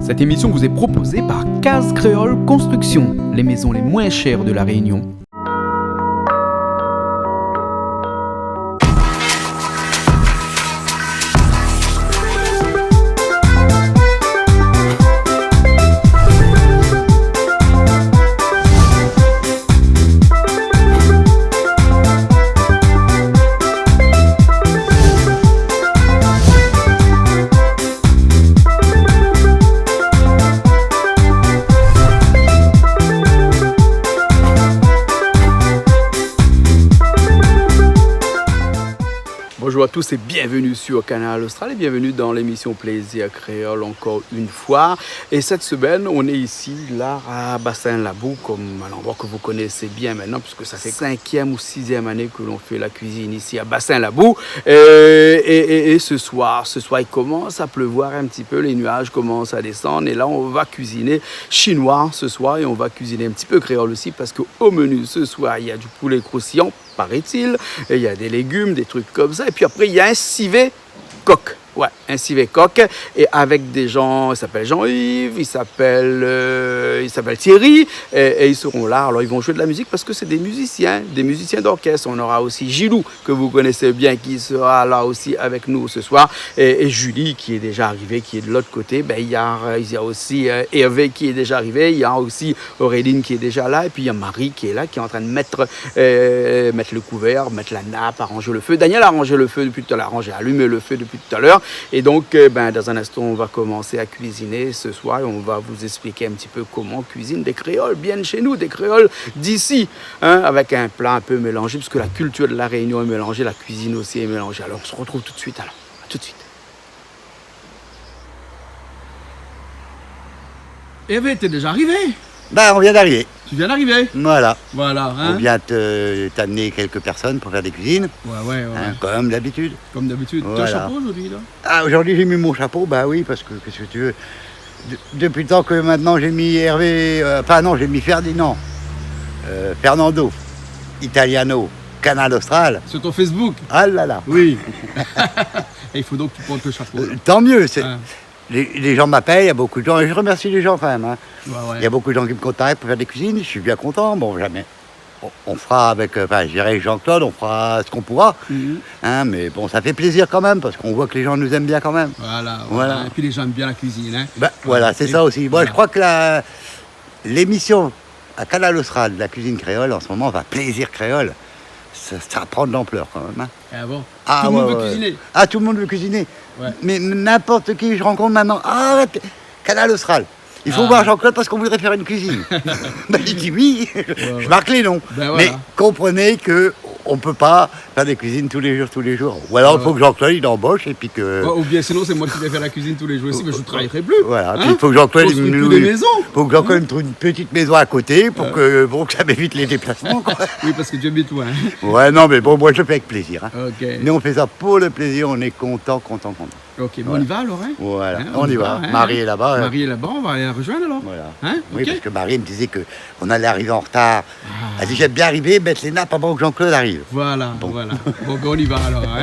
Cette émission vous est proposée par Case Créole Construction, les maisons les moins chères de la Réunion. Bonjour à tous et bienvenue sur Canal Austral et bienvenue dans l'émission Plaisir Créole encore une fois. Et cette semaine, on est ici, là, à Bassin-Labou, comme un endroit que vous connaissez bien maintenant, puisque ça fait 5e ou 6e année que l'on fait la cuisine ici à Bassin-Labou. Et ce soir, il commence à pleuvoir un petit peu, les nuages commencent à descendre. Et là, on va cuisiner chinois ce soir et on va cuisiner un petit peu créole aussi, parce qu'au menu ce soir, il y a du poulet croustillant, paraît-il, et il y a des légumes, des trucs comme ça. Et puis après, il y a un civet coq. Ouais, un civet coq. Et avec des gens, il s'appelle Jean-Yves, il s'appelle Thierry. Et ils seront là. Alors, ils vont jouer de la musique parce que c'est des musiciens d'orchestre. On aura aussi Gilou, que vous connaissez bien, qui sera là aussi avec nous ce soir. Et Julie, qui est déjà arrivée, qui est de l'autre côté. Ben, il y a aussi Hervé, qui est déjà arrivé. Il y a aussi Auréline, qui est déjà là. Et puis, il y a Marie, qui est là, qui est en train de mettre le couvert, mettre la nappe, arranger le feu. Daniel a arrangé le feu depuis tout à l'heure, allumé le feu depuis tout à l'heure. Et donc, dans un instant, on va commencer à cuisiner ce soir et on va vous expliquer un petit peu comment on cuisine des créoles bien chez nous, des créoles d'ici, avec un plat un peu mélangé, parce que la culture de la Réunion est mélangée, la cuisine aussi est mélangée. Alors, on se retrouve tout de suite, alors. À tout de suite. Hervé, t'es déjà arrivé? Bah, on vient d'arriver. Tu viens d'arriver? Voilà. Hein? On vient t'amener quelques personnes pour faire des cuisines. Ouais. Comme d'habitude. Comme d'habitude. Voilà. Tu as un chapeau aujourd'hui, là? Ah, aujourd'hui, j'ai mis mon chapeau. Bah oui, parce que, qu'est-ce que tu veux. Depuis le temps que maintenant, j'ai mis Hervé... j'ai mis Ferdinand. Fernando. Italiano. Canal Austral. Sur ton Facebook? Ah là là. Oui. Et il faut donc que tu portes le chapeau. Tant mieux. Les gens m'appellent, il y a beaucoup de gens, et je remercie les gens quand même. Il y a beaucoup de gens qui me contactent pour faire des cuisines, je suis bien content. Bon, jamais. On fera avec, je dirais Jean-Claude, on fera ce qu'on pourra. Mais bon, ça fait plaisir quand même, parce qu'on voit que les gens nous aiment bien quand même. Voilà. Et puis les gens aiment bien la cuisine. Voilà, c'est ça aussi. Moi, je crois que l'émission à Canal Austral de la cuisine créole, en ce moment, Plaisir Créole, ça prend de l'ampleur quand même. Ah bon? Tout le monde veut cuisiner? Ah, tout le monde veut cuisiner. Ouais. Mais n'importe qui je rencontre maintenant, Canal Austral. Il faut voir Jean-Claude parce qu'on voudrait faire une cuisine. Il dit oui, je marque les noms. Mais comprenez qu'on ne peut pas faire des cuisines tous les jours. Ou alors il faut que Jean-Claude il embauche et puis que... ou bien sinon c'est moi qui vais faire la cuisine tous les jours aussi, mais je ne travaillerai plus. Voilà, puis il faut que Jean-Claude me trouve une petite maison à côté pour que ça m'évite les déplacements. Quoi. Oui, parce que tu habites loin. Ouais, non, mais bon, moi je le fais avec plaisir. Okay. Mais on fait ça pour le plaisir, on est content. Ok, bon, on y va alors, hein? Voilà, on y va. Marie est là-bas. Marie est là-bas, on va aller la rejoindre alors. Voilà. Oui, parce que Marie me disait qu'on allait arriver en retard. Elle dit j'aime bien arriver, mettre les nappes avant que Jean-Claude arrive. Voilà. Bon, on y va alors, hein?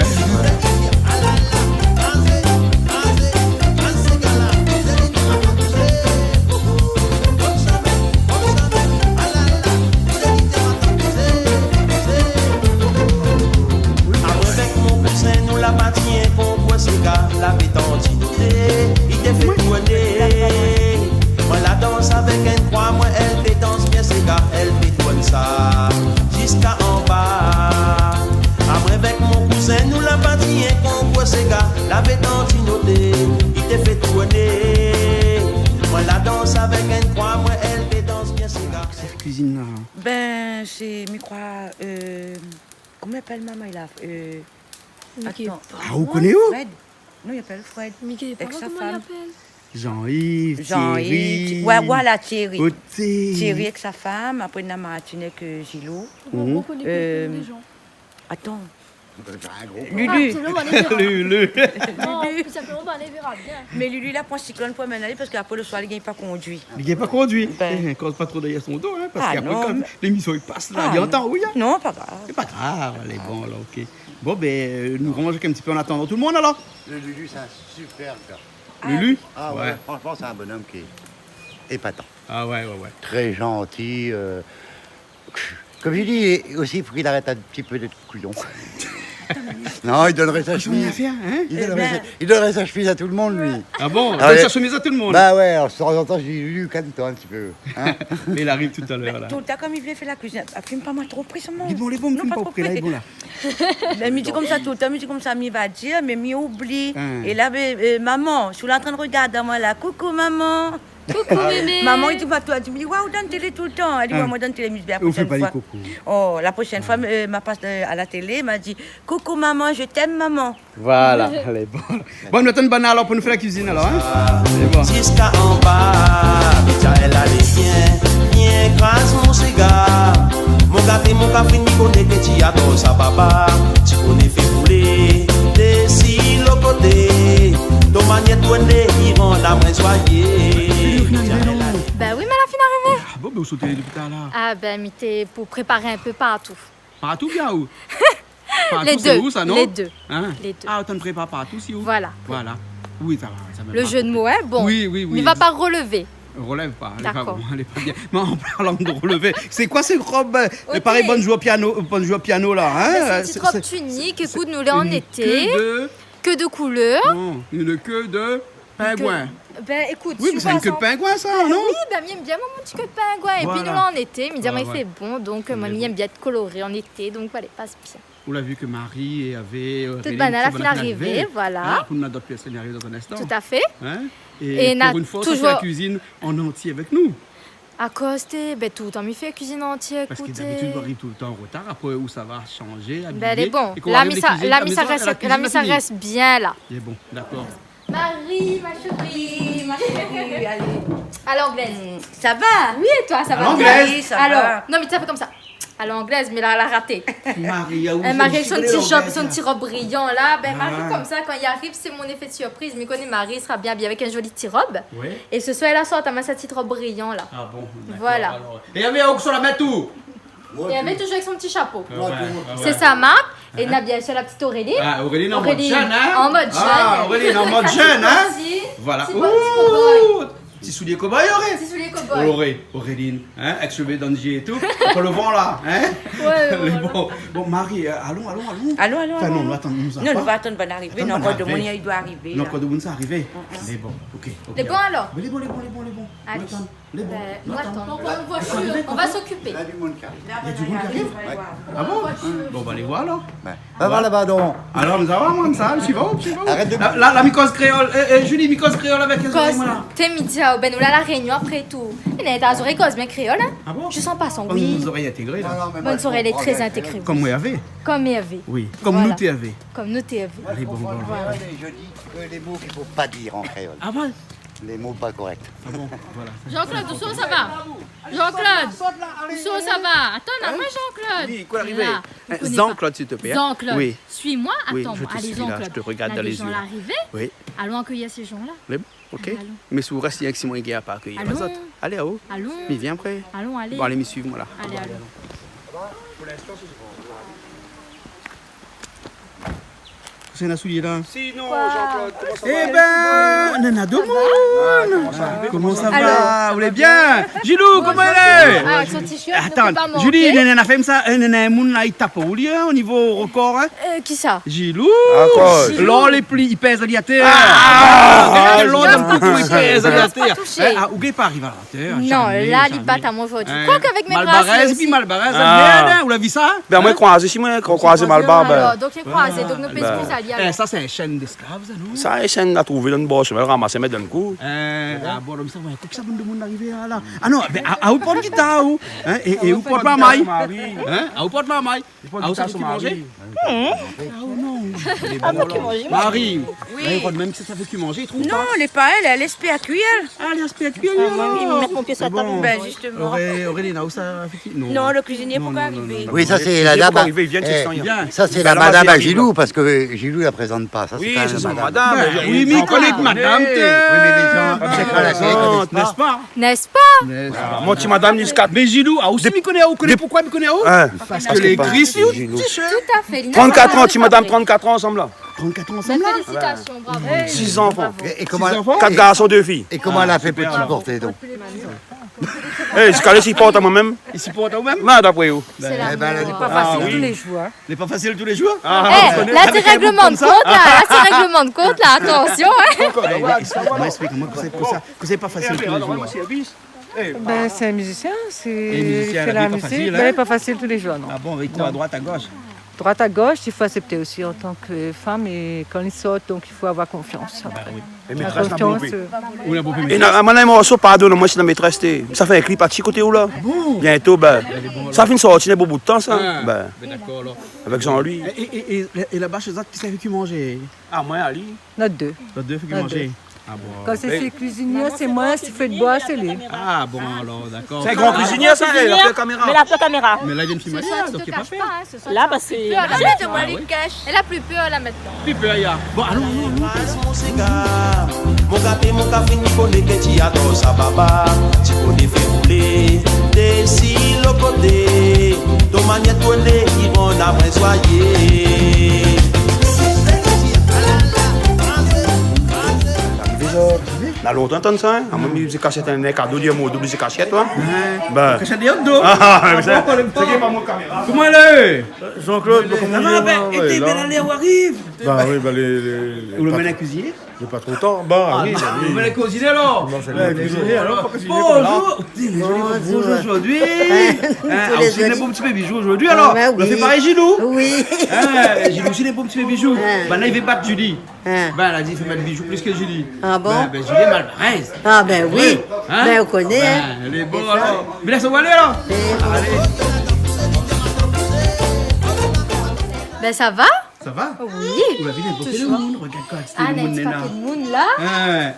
La bétantinoté, il te fait tourner. Moi la danse avec un croix, moi elle fait danse bien c'est gars, elle fait tourner ça jusqu'à en bas. Après avec mon cousin, nous la patrie qu'on voit ces gars, la bétantinoté, il te fait tourner. Moi la danse avec un croix, moi elle fait danse bien c'est gars. Cette cuisine là. C'est, je crois, comment appelle maman il a Attends. Vous connaissez où? Fred. Non, il appelle Fred. Mickey, avec sa femme. Jean-Yves, Thierry. Ouais, voilà, Thierry. Thierry avec sa femme. Après, on a Martinet que Gilou. On connaît des gens. Attends. Lulu. Lulu. Non, plus simplement, on les verra bien. Mais Lulu, là, prend cyclone pour m'en parce qu'après le soir, il ne gagne pas conduit. Il ne gagne pas conduit. Il ne cause pas trop derrière son dos, parce qu'après, quand l'émission passe là, il entend, oui. Non, pas grave. C'est pas grave, elle est bon, là, ok. Bon, nous rangeons un petit peu en attendant tout le monde, alors. Le Lulu, c'est un super gars. Lulu? Ah ouais, franchement, c'est un bonhomme qui est épatant. Ah ouais. Très gentil. Comme je dis, aussi, il faut qu'il arrête un petit peu d'être couillon. Non, il donnerait sa chemise. Il donnerait sa chemise à tout le monde, lui. Ah bon? Il donne sa chemise à tout le monde? Bah ouais, alors de temps en temps, je dis, Lulu, calme-toi un petit peu. Hein. Il arrive tout à l'heure, là. Tout le temps, comme il voulait faire la cuisine, fume pas moi trop pris seulement. Les bons, me fume pas au prix, là, les bons, là. Mais il dit comme ça tout le temps, il dit comme ça, il va dire, mais il oublie. Et là, maman, je suis là en train de regarder moi là, coucou maman. Coucou bébé. Maman, il dit pas toi, tu me dis, waouh, dans la télé tout le temps. Elle dit, moi, dans la télé, la On fait prochaine pas les fois. coucous. Oh, la prochaine fois, ma passe à la télé m'a dit, coucou maman, je t'aime maman. Voilà, elle est bonne. Bon, nous attendons banane alors pour nous faire la cuisine alors, hein? C'est bon. Jusqu'à en bas, Bétia, elle allait bien, grâce mon cigare. Mon café, ni connaît que tu adores sa papa. Tu connais fait rouler, des si l'autre côté. Ton manière de tourner, il rend la main soignée. Bah oui, mais la fin arrivée. Ah bon, mais vous sautez depuis tard là. Ah ben, mais t'es pour préparer un peu partout. Partout bien où? Partout, Les c'est deux. où ça, non? Les deux. Hein? Les deux. Ah, autant de préparer partout, si où? Voilà. Voilà. Oui, ça va. Ça me Le va. jeu de mots, hein, bon. Oui. Il va pas relever. Relève pas, elle est pas, D'accord. elle est pas bien. Mais en parlant de relever, c'est quoi ces robes? Pareil, bonne joue au piano là, hein? Mais c'est une petite robe tunique, écoute, nous là en été. Que de couleurs. Non, une queue de pingouin. Ben écoute, Oui, mais c'est une queue de pingouin ça, non? Oui, ben il aime bien mon petit queue de pingouin. Et puis nous là en été, il me dit, il fait bon, donc mamie aime bien être colorée en été, donc voilà, passe bien. On l'a vu que Marie avait... Toute banane à fin arrivée, voilà. On a d'autres pièces scénario dans un instant. Tout à fait. Hein? Et pour une fois, ça fait la cuisine en entier avec nous. Accosté, ben tout le temps, il fait cuisine entière, Parce que écoutez. d'habitude, on arrive tout le temps en retard, après où ça va changer, habiller. Ben elle est bon. Et qu'on La arrive mise, les cuisines, ça reste bien là. Il est bon, d'accord. Marie, ma chérie, ma chérie, allez. À l'anglaise. Ça va? Oui, et toi, ça va bien? l'anglaise. Oui, ça Alors, va. non, mais ça fait comme ça. À l'anglaise, mais là, elle a raté. Marie, Elle m'arrive son petit robe brillant là. Ben, Marie, comme ça, quand il arrive, c'est mon effet de surprise. Mais connais Marie, sera bien avec un joli petit robe. Oui. Et ce soir, elle a sorti sa petite robe brillant là. Ah bon, d'accord, Voilà. alors. Et il y avait où sur la main tout? Et elle avait toujours avec son petit chapeau. Ouais. C'est sa marque. Et Nadia, c'est la petite Aurélie. Ah, Aurélie en mode jeune, hein? En mode jeune. Ah, Aurélie en mode jeune, hein? Voilà. Petit cow-boy. Petit soulier cow-boy, Aurélie. Petit soulier cow-boy. Aurélie, hein? Avec cheveux d'Angie et tout. Pour le vent là, hein? Ouais. Bon, Marie, allons. Allons. Enfin, non, attends, nous Non, on va attendre bonne arrivée. Attends, Non, bonne de mon arrivée. il doit arriver. Non, là. quand de bon ça arrivé. Les bons, ok. Les bons alors? Mais les bons. Allez. Attends, les bons. Ben, nous attendons. On va s'occuper. Il y a du monde qui arrive. Il y a du monde qui arrive. Ah bon? Bon, on va les voir alors. Va voir là-bas, donc. Alors, nous avons comme ça, suivant. Arrête de... La mycose créole, Julie, mycose créole avec les oreilles, voilà. T'es midi, ben nous là la réunion après tout. Il est à oreilles bien créole, hein? Ah bon? Je sens pas son Comme oui. nos oreilles intégrées, là. Bonne soirée, elle est très intégrée. Comme moi, avait. Comme Hervé. Oui. Comme Voilà. nous, t'es avait. Comme nous, t'es Hervé. Allez, bon. Je dis que les mots qu'il ne faut pas dire en créole. Ah bon? Les mots pas corrects. Ah bon, voilà. Jean-Claude, où ça va? Jean-Claude, où ça va? Attends, moi Jean-Claude. Oui, quoi arriver? Là, vous connaissez Jean-Claude, s'il te plaît. hein? Jean-Claude, Oui. suis-moi, Oui, attends, je te allez suis là, Jean-Claude. je te regarde Là, dans les les gens yeux. l'arrivée, Oui. allons accueillir ces gens-là. Les bons, ok. Allons. Mais si vous restez avec Simon Guéa, pas accueillir les Allons. autres. Allez, à haut. Allons, Mais viens après. allons, allez. Bon, allez, me suivre, là. Allez. C'est un soulier là. Sinon, Jean-Claude, comment ça Eh ben, Nana Domoun. Comment ça va? Vous allez bien? Gilou, comment elle est? Ah, avec son t-shirt, ne Attends, peut pas manquer. Julie, Nana a fait ça. Nana Moun là, il tape au lieu au niveau record. Hein? Qui ça? Gilou. Encore. Là, les plis, il pèse à la terre. Là, d'un coup, il pèse à la terre. touché. Ah, où est pas arrivé à la terre? Non, là, il bat à mon aujourd'hui. Quoi qu'avec mes bras. Malbarès, puis Malbarès, vous l'avez vu ça? Ben moi croisé si moi croisé Malbar ben Donc, il est croisé, donc nous pèsons plus à Eh, ça, c'est un chaîne d'esclaves, ça, non? ça essaie de trouver dans le boss, je vais le ramasser mettre dans le cou. Ah bon, comme ça, ouais, que ça bon de monde arriver là. Ah non, ben à où porte guitare où? Hein et où porte ma maille? Hein? À où porte ma maille? À où ça tu manger? Ah non. Marie. Oui. Même si ça fait que manger, il trouve Non, pas. elle n'est pas elle, elle est spé à cuillère. Ah, les aspects à cuire. Il me met mon pied sur la table. Ben, justement. Aurélie, où ça fait qui? Non, le cuisinier, pourquoi arriver? Oui, ça c'est la dame. Arrivé, il vient de Eh, s'extendre. Bien. Ça c'est Ben, la la madame à madame, Gilou, parce que Gilou la présente pas. Ça, Oui, quand même c'est la son madame. madame. Oui, mais il connaît que madame, Oui, mais les gens, comme c'est pas la clé, connaissent n'est-ce pas. pas? N'est-ce pas? Mon petit madame Niscat. Mais Gilou, ah aussi, il connaît où? Pourquoi il connaît où? Hein, Parce que les gris, c'est au Gilou. t-shirt. Tout à fait. Lina, 34 ça ans, va petit madame, après. 34 ans ensemble là. 34 ans Mais ensemble là. félicitations, bravo. 6 enfants. Et comment, 4 garçons, 2 filles. et comment elle a fait pour te supporter donc? Jusqu'à là, s'ils portent à moi-même. Ils supportent eux-mêmes. Mais d'après vous. C'est la Eh ben, elle a dit foi. pas Facile tous les jours. hein. C'est pas facile tous les jours. Eh, là, c'est règlement de compte, là. Là, c'est règlement de compte, là. Attention, hein. Explique-moi que c'est pas facile tous les jours. Ben, c'est un musicien, Et il musicien, fait la la vie pas musique. facile, Ben, hein. pas facile tous les jours, non. Ah bon, avec quoi, à droite, à gauche? Droite à gauche, il faut accepter aussi en tant que femme et quand ils sortent, donc il faut avoir confiance. La confiance. Ou la beau Et maintenant, je pardon, moi, c'est la maîtresse. Ça fait un clip à petit côté où là. Bientôt, ben. Ça fait une sortie, il y a beaucoup de temps, ça. Ben, d'accord alors. avec Jean-Louis. Et là-bas, chez eux, qui c'est qui manger? Ah, moi, Ali. Notre deux. Les deux, faut qui Ah, manger. Ah bon. Quand c'est ses cuisiniers, c'est moi, si fait de bois, c'est lui. Ah bon, alors, d'accord. C'est un grand cuisinier, ça, il a fait la caméra. Mais la caméra. Mais là, il y a une filmation, Tu donc te il n'y a pas caches fait. pas, hein. Ce soir, Là, tu bah, as c'est- plus peur, là, Arrête, moi, maintenant. les cache. Elle a plus peur, là, maintenant. Plus peur, il y a. Bon, allons. Passe mon cigare, mon gâté, mon café, ni connaît que tu adores sa baba. Tu connais fait rouler, des si le côté. Ton manière tourner, ils vont après soyer. Là, longtemps, t'entends ça, hein? À moi, musique cachette, un cadeau, Dieu, moi, double cachette, toi. Ben. Cachette des hot dogs. Ah, c'est qui pas mon caméra. Comment elle est? Jean-Claude, comment Ça va, ben, et t'es belle allée où arrive? Bah oui, bah Ou le mène à cuisiner? j'ai pas trop de temps. Bah oui, bah Le oui. mène à cuisiner alors? Non, c'est le mène à cuisiner, alors, pas cuisiner Bonjour! Bonjour aujourd'hui! Aussi des beaux petits bijoux aujourd'hui alors? bah On a oui. fait pareil Gilou? Oui. Gilou aussi des beaux petits bijoux. Ben là il veut battre Julie. Hein. Ben elle a dit il fait mettre des bijoux plus que Julie. Ah bon? Ben Julie est mal paraise. Ah ben oui. Hein? Ben on connaît. hein. Ben elle est bonne alors. Mais là ça va aller alors? Allez. Ben, ça va? Ça va? Oui. On a vu les beautés le Toujours. monde. Regarde quoi, c'était Ah, le monde n'est-ce Nena. pas de monde, là?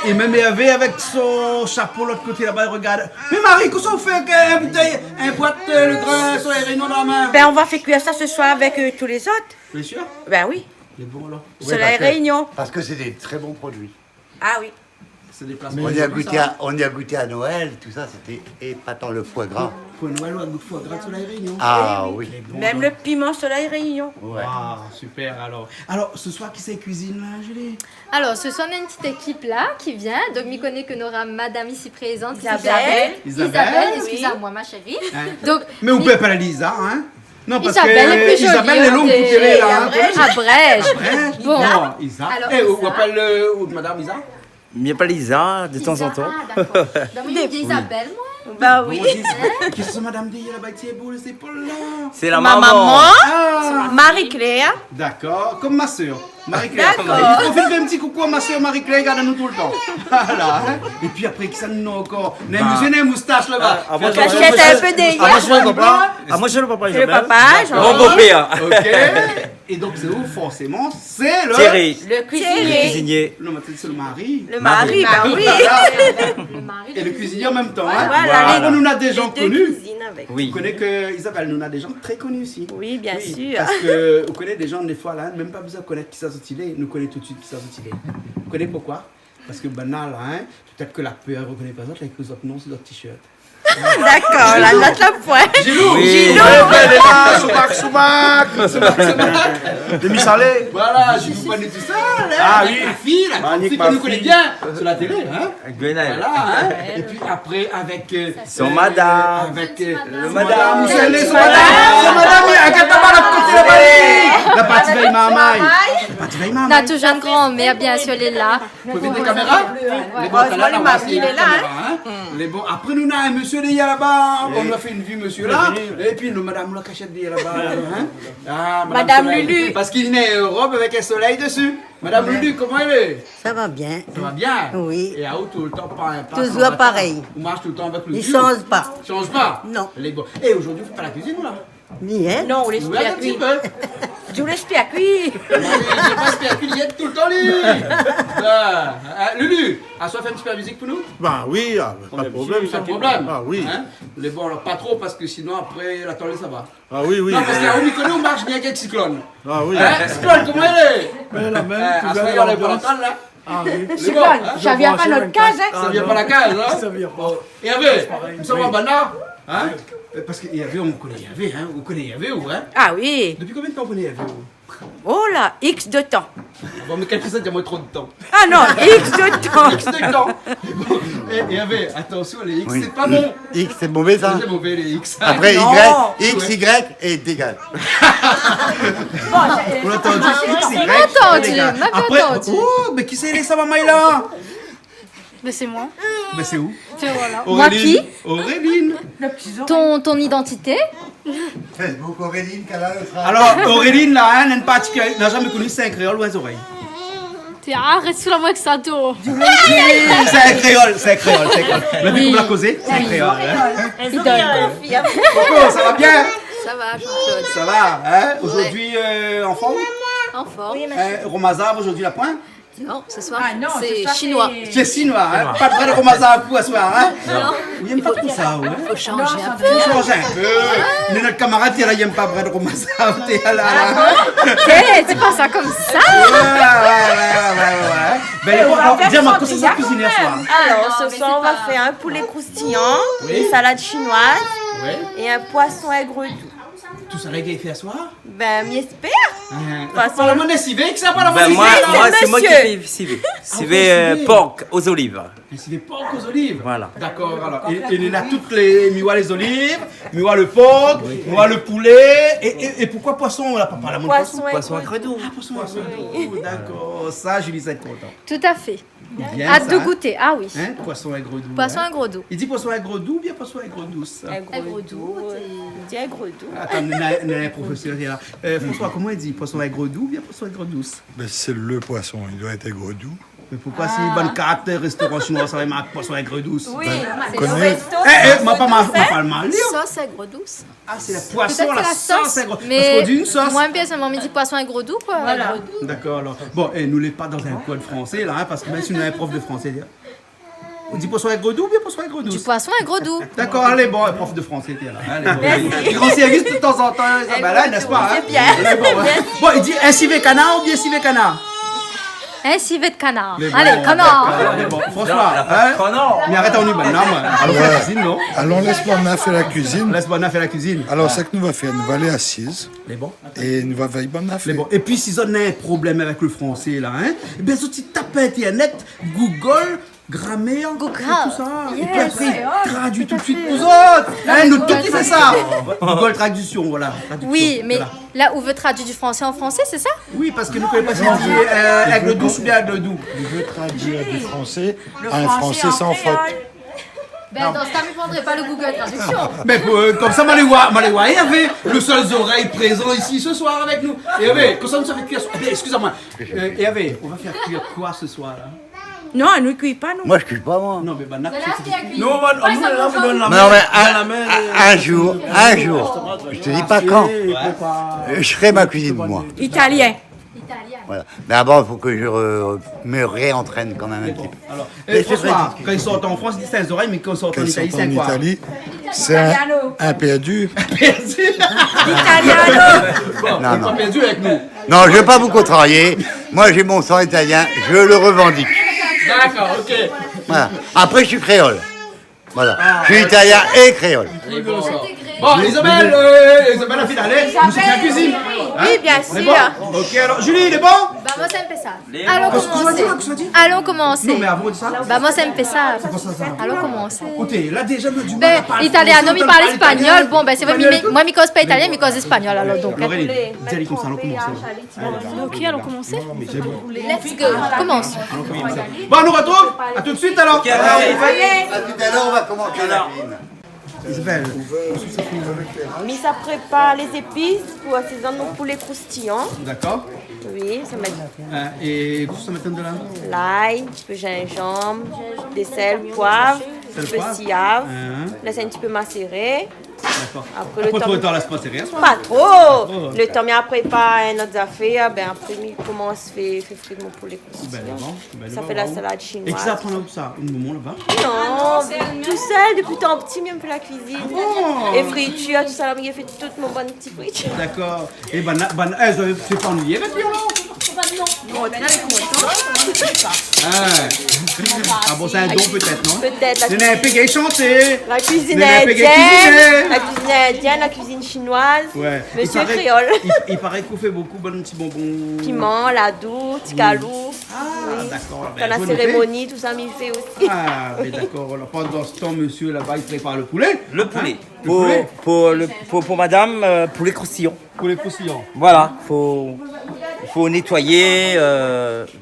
Et même Hervé avec son chapeau de l'autre côté là-bas, il regarde. Mais Marie, qu'est-ce qu'on fait avec un bouteille, un boîte, le grain sur les réunions dans la main? Ben, on va faire cuire ça ce soir avec tous les autres. Bien sûr. Ben oui, Les bons alors. sur la réunion. Parce que c'est des très bons produits. Ah oui. C'est des placements. On y a goûté à Noël, tout ça, c'était épatant, le foie gras. Pour Noël, on a goût de foie gras sur la réunion. Ah oui. Même le piment sur la réunion. Ouais. Ah, super alors. Alors, ce soir, qui c'est cuisine là, Julie? Alors, ce soir, on a une petite équipe là qui vient. Donc, m'y connaît que n'aura madame ici présente. Isabelle. Isabelle, oui. excusez-moi, ma chérie. Donc, Mais vous pouvez pas la Lisa, hein? Non, parce Isabelle que est plus jolie, Isabelle est longue hein, pour tirer là. hein. à Brèche. Bon. Non, Isa. Alors, Eh, on Isa. appelle madame Isa? Il pas Lisa, de temps en temps. Ah, d'accord. Donc, il dit Isabelle, moi. Ben oui. Qu'est-ce que madame dit là-bas avec ses épaules, les épaules là? C'est la Ma maman. maman, Ah, Marie-Claire. d'accord, comme ma soeur. Marie-Claire. D'accord. Il faut faire un petit coucou à ma soeur Marie-Claire, regarde-nous tout le temps. Voilà. Hein? Et puis après, qui ça nous a encore? J'ai une moustache là-bas. Cachette un peu des Ah, moi, je le papa. Ah, moi, je le papa. C'est le Isabelle. papa, Mon Jean. beau-père. Ok. Et donc, c'est où forcément? C'est le. Thierry. Le cuisinier. Cuisinier. Non, mais c'est le mari. Le mari, ben oui. Le mari Et le cuisinier en même temps. Hein? Voilà, Alors, nous, on a des gens Les deux connus. cuisines avec. Oui. Vous connaissez que Isabelle, nous on a des gens très connus ici. Oui, bien sûr. Parce que vous connaissez des gens, des fois, là, même pas besoin de connaître qui ça sont il est, nous connaissons tout de suite qui ça sont il est. Vous connaissez pourquoi? Parce que banal, hein, peut-être que la peur ne reconnaît pas ça, avec les autres noms sur leur t-shirt. D'accord, la note la pointe. Gilou! Oui. Soumac. Demi salé. Voilà, Gilou pas tout ça, là. Ah oui. La fille, la grande Magnifique, fille que ma nous connaît fille. bien sur la télé, hein. Gwenaël. Voilà, hein. Et puis après, avec. Son madame. Avec. Le madame. madame. Vous allez, son madame. Son madame, regarde pas la côté là-bas. La partie veille mamaille. La partie veille On a mamaille. toujours une grand-mère, bien sûr, elle est là. Vous pouvez mettre des caméras? Les bons, Heureusement, le mari, il est là, Les bons. Après, nous, on a un monsieur derrière là-bas. On a fait une vue, monsieur là. Et puis, nous, madame, la cachette derrière là-bas. Hein? Ah, Madame Soleil. Lulu. Parce qu'il est une robe avec un soleil dessus. Madame Lulu, comment elle est? Ça va bien. Ça va bien? Oui. Et à où tout le temps, pas Toujours sans pareil. bâton. On marche tout le temps avec le Il vieux. change pas. Change pas? Non. Les bons. Et aujourd'hui, vous faites pas la cuisine, là? Ni elle. Non, on Vous l'espère regardez un petit cuit. peu. Je vous l'espère cuit. J'ai pas super cuisinière tout le temps, lui. Lulu, a soit fait une super musique pour nous? Bah oui, ah, pas de problème Pas ça. de problème. Ah oui. Hein? Les bons, alors pas trop parce que sinon après la toilette ça va. Ah oui, oui. Non, parce qu'à Omicron, on marche bien avec cyclone. Ah oui. Hein? Cyclone, comment elle est? Mais la même, À ce moment-là, on va l'entendre là. Ah oui. C'est bon, hein? Ça vient pas notre case, hein. Ça vient pas la case, hein? Ça vient pas. Et Hervé, nous sommes en Bana, hein? Parce que Hervé, on connaît Hervé, hein? Vous connaissez Hervé, ou hein? Ah oui. Depuis combien de temps vous connaissez Hervé? Oh là, X de temps. Bon, mais quelque chose, il y a moins trop de temps. Ah non, X de temps. X de temps. Bon, et avait, attention, les X, Oui. c'est pas bon. X, c'est mauvais ça. C'est mauvais, les X. Après non. X, Y est égal. On a entendu X, Y. entendu, les gars. on a bien Après, entendu. oh, mais qui c'est les Savamaï là? Mais c'est moi. Mais c'est où? C'est voilà. Moi qui? Auréline. Ton identité? Facebook Auréline, Canal Austral. Alors, Auréline, là, hein, n'a jamais connu 5 créoles ou 1 oreilles. Arrête sous la moi que ça tourne. C'est un créole, c'est un créole, c'est un créole. Mais vu qu'on l'a causé, c'est un créole. Hein. Coco, ça va bien? Ça va, Jean-Claude. Ça va, hein? Aujourd'hui, en forme? En forme. Romazav, aujourd'hui, la pointe? Non, ce soir, Ah non, c'est ce soir, chinois. C'est chinois, hein? Pas de vrai de Romazav pour ce soir, hein? Non. Il n'aime pas tout ça, ouais. Faut changer un peu. Faut changer un peu. Mais notre camarade, il n'aime pas vrai de Romazav, t'es là. Tu penses ça comme ça? Ouais. Ben, dis-moi, qu'est-ce que ça cuisine ce soir? Alors, ce soir, on va faire un poulet croustillant, une salade chinoise Oui. et un poisson aigre doux. Tout ça, les gars, il fait ce soir? Ben, m'espère. Façon, la monnaie civique, ça pas la Ben, monnaie moi, civique. c'est moi qui fais civet. Civet porc aux olives. C'est porc aux olives. Voilà. D'accord, alors. Et il y a toutes les. Miwa les olives, miwa le porc, miwa le poulet. Et pourquoi poisson? On n'a pas parlé à mon poisson. Poisson à credo. Ah, poisson à credo. D'accord, ça, Julie, ça va être content. Tout à fait. Bien, Hâte ça, de hein. goûter. Ah oui. Hein, poisson aigre doux. Poisson hein. aigre doux. Il dit poisson aigre doux ou bien poisson aigre douce? Aigre doux. Il dit aigre doux. Attends, on a un professeur qui est là. François, comment il dit? Poisson aigre doux ou bien poisson aigre douce? Ben, c'est le poisson, il doit être aigre doux. Mais pourquoi si bonne carte, restaurant chinois, ça va marquer poisson aigre douce? Oui, c'est le resto. Moi, pas le mal lire. Sauce aigre douce. Ah, c'est la poisson, Peut-être la c'est la sauce aigre. Parce Mais qu'on dit une sauce. moi, personnellement, me dit poisson aigre doux, quoi. Voilà. Aigre doux. D'accord, alors. Bon, et nous l'êtes pas dans un code français, là, hein, parce que même si nous avons un prof de français, on dit poisson aigre doux ou bien poisson aigre Du douce? poisson aigre doux. D'accord, allez, bon, prof de français, t'es là. Allez, bon. Les grands services de temps en temps, ben là, n'est-ce pas? C'est bien. Allez, bon, hein. Bon, il dit un civet canard ou bien civet canard? Un civet de canard. Mais bon, Allez, canard. allez, bon, François, hein? Mais arrête en maintenant, alors fais la cuisine, non? Alors, laisse-moi faire la cuisine. Laisse-moi faire la cuisine. Alors, ce que nous va faire, nous va aller assise Les bons. et nous va veiller bonne Mais affaire. bon, et puis si on a un problème avec le français là, hein, eh bien si tu tapes internet, Google, grammaire, Google. et tout ça, et puis Yes. après traduit tout de suite nous autres. Hein, nous tout qui fait ça. Google traduction, voilà. Traduction, Oui, mais voilà. là où veut traduire du français en français, c'est ça? Oui, parce que nous ne connaissons pas si c'est aigle douce ou bien aigle doux. Il veut traduire du français à un français sans faute. Ben, dans ce cas, je ne prendrai pas le Google Traduction. Mais comme ça, Maléwa, il y avait le seul oreille présent ici ce soir avec nous. Et il y avait, comme ça, on se fait cuire. Excusez-moi. Et il y avait, on va faire cuire quoi ce soir là? Non, elle ne cuit pas, non. Moi, je cuis pas, moi. Non, mais bah, n'a- Non, on vous donne la main. Non, mais un jour, je te dis pas quand, je ferai ma cuisine, moi. Italien. Voilà. Mais d'abord, il faut que je me réentraîne quand même un petit peu. Alors, Mais c'est François, quand ils sortent en France, ils disent 16 oreilles, mais quand ils sortent en Quand ils Italie, sont c'est en quoi? Italie, c'est un perdu. Italiano. Non, non. Pas perdu avec nous. Non, je ne vais pas vous contrarier. Moi, j'ai mon sang italien, je le revendique. D'accord, ok. Voilà. Après, je suis créole. Voilà. Je suis italien et créole. Bon, Isabelle a fait d'aller, nous sommes la cuisine. Oui, bien C'est sûr. bon? Ok, alors Julie, il est bon? Vamos a empezar. Allons commencer. Qu'est-ce que tu Allons commencer. Non, mais avant de ça. Vamos a empezar. Quoi ça? Allons commencer. Écoutez, là déjà, du Ben, italiano, mi parle espagnol. Bon, ben, c'est vrai, moi, mi cause pas italien, mi cause espagnol, alors donc. Aurélie, dis-lui comme ça, allons commencer. Ok, allons commencer. Let's go. Commence. Bon, on nous retrouve. À tout de suite alors. À tout à l'heure, on va commencer la cuisine. Isabelle, Mais ça prépare les épices pour assaisonner nos poulets croustillants. d'accord. Oui, ça met Et qu'est-ce que ça m'attend de là? l'ail, un petit peu gingembre, des sel, poivre, un petit peu poivre. sillave. Hein, Laisse un petit peu macérer. d'accord. Après Pas le trop de temps. temps, laisse pas serrer. Pas trop! Le temps, mais après, pas un autre affaire, ben après, il commence à faire frire mon poulet croustillant. Ça fait la salade Et chinoise. qui ça prend là où ça? Un moment là-bas? Non, tout seul, depuis tant petit, même fait la cuisine. Et friture, tout ça, là, il a fait toute mon bonne petite friture. D'accord. Et ben, elles doivent se pas ennuyer avec lui alors? Ah bon, c'est un don peut-être, non? Peut-être. Il y en a un peu qui est chanté. La cuisine Il y en a un peu qui est indienne, cuisiné. la cuisine indienne, la cuisine chinoise, Ouais. monsieur Il paraît- créole. Il paraît qu'on fait beaucoup de petits bonbons. Piment, ladou, tikalou. Ah, d'accord. Dans la vous le cérémonie, tout ça, m'y fait aussi. faites? Ah, mais d'accord. Alors, pendant ce temps, monsieur là-bas, il prépare le poulet. Le poulet. Le poulet. Pour madame, poulet croustillant. Poulet croustillant. Voilà, faut nettoyer,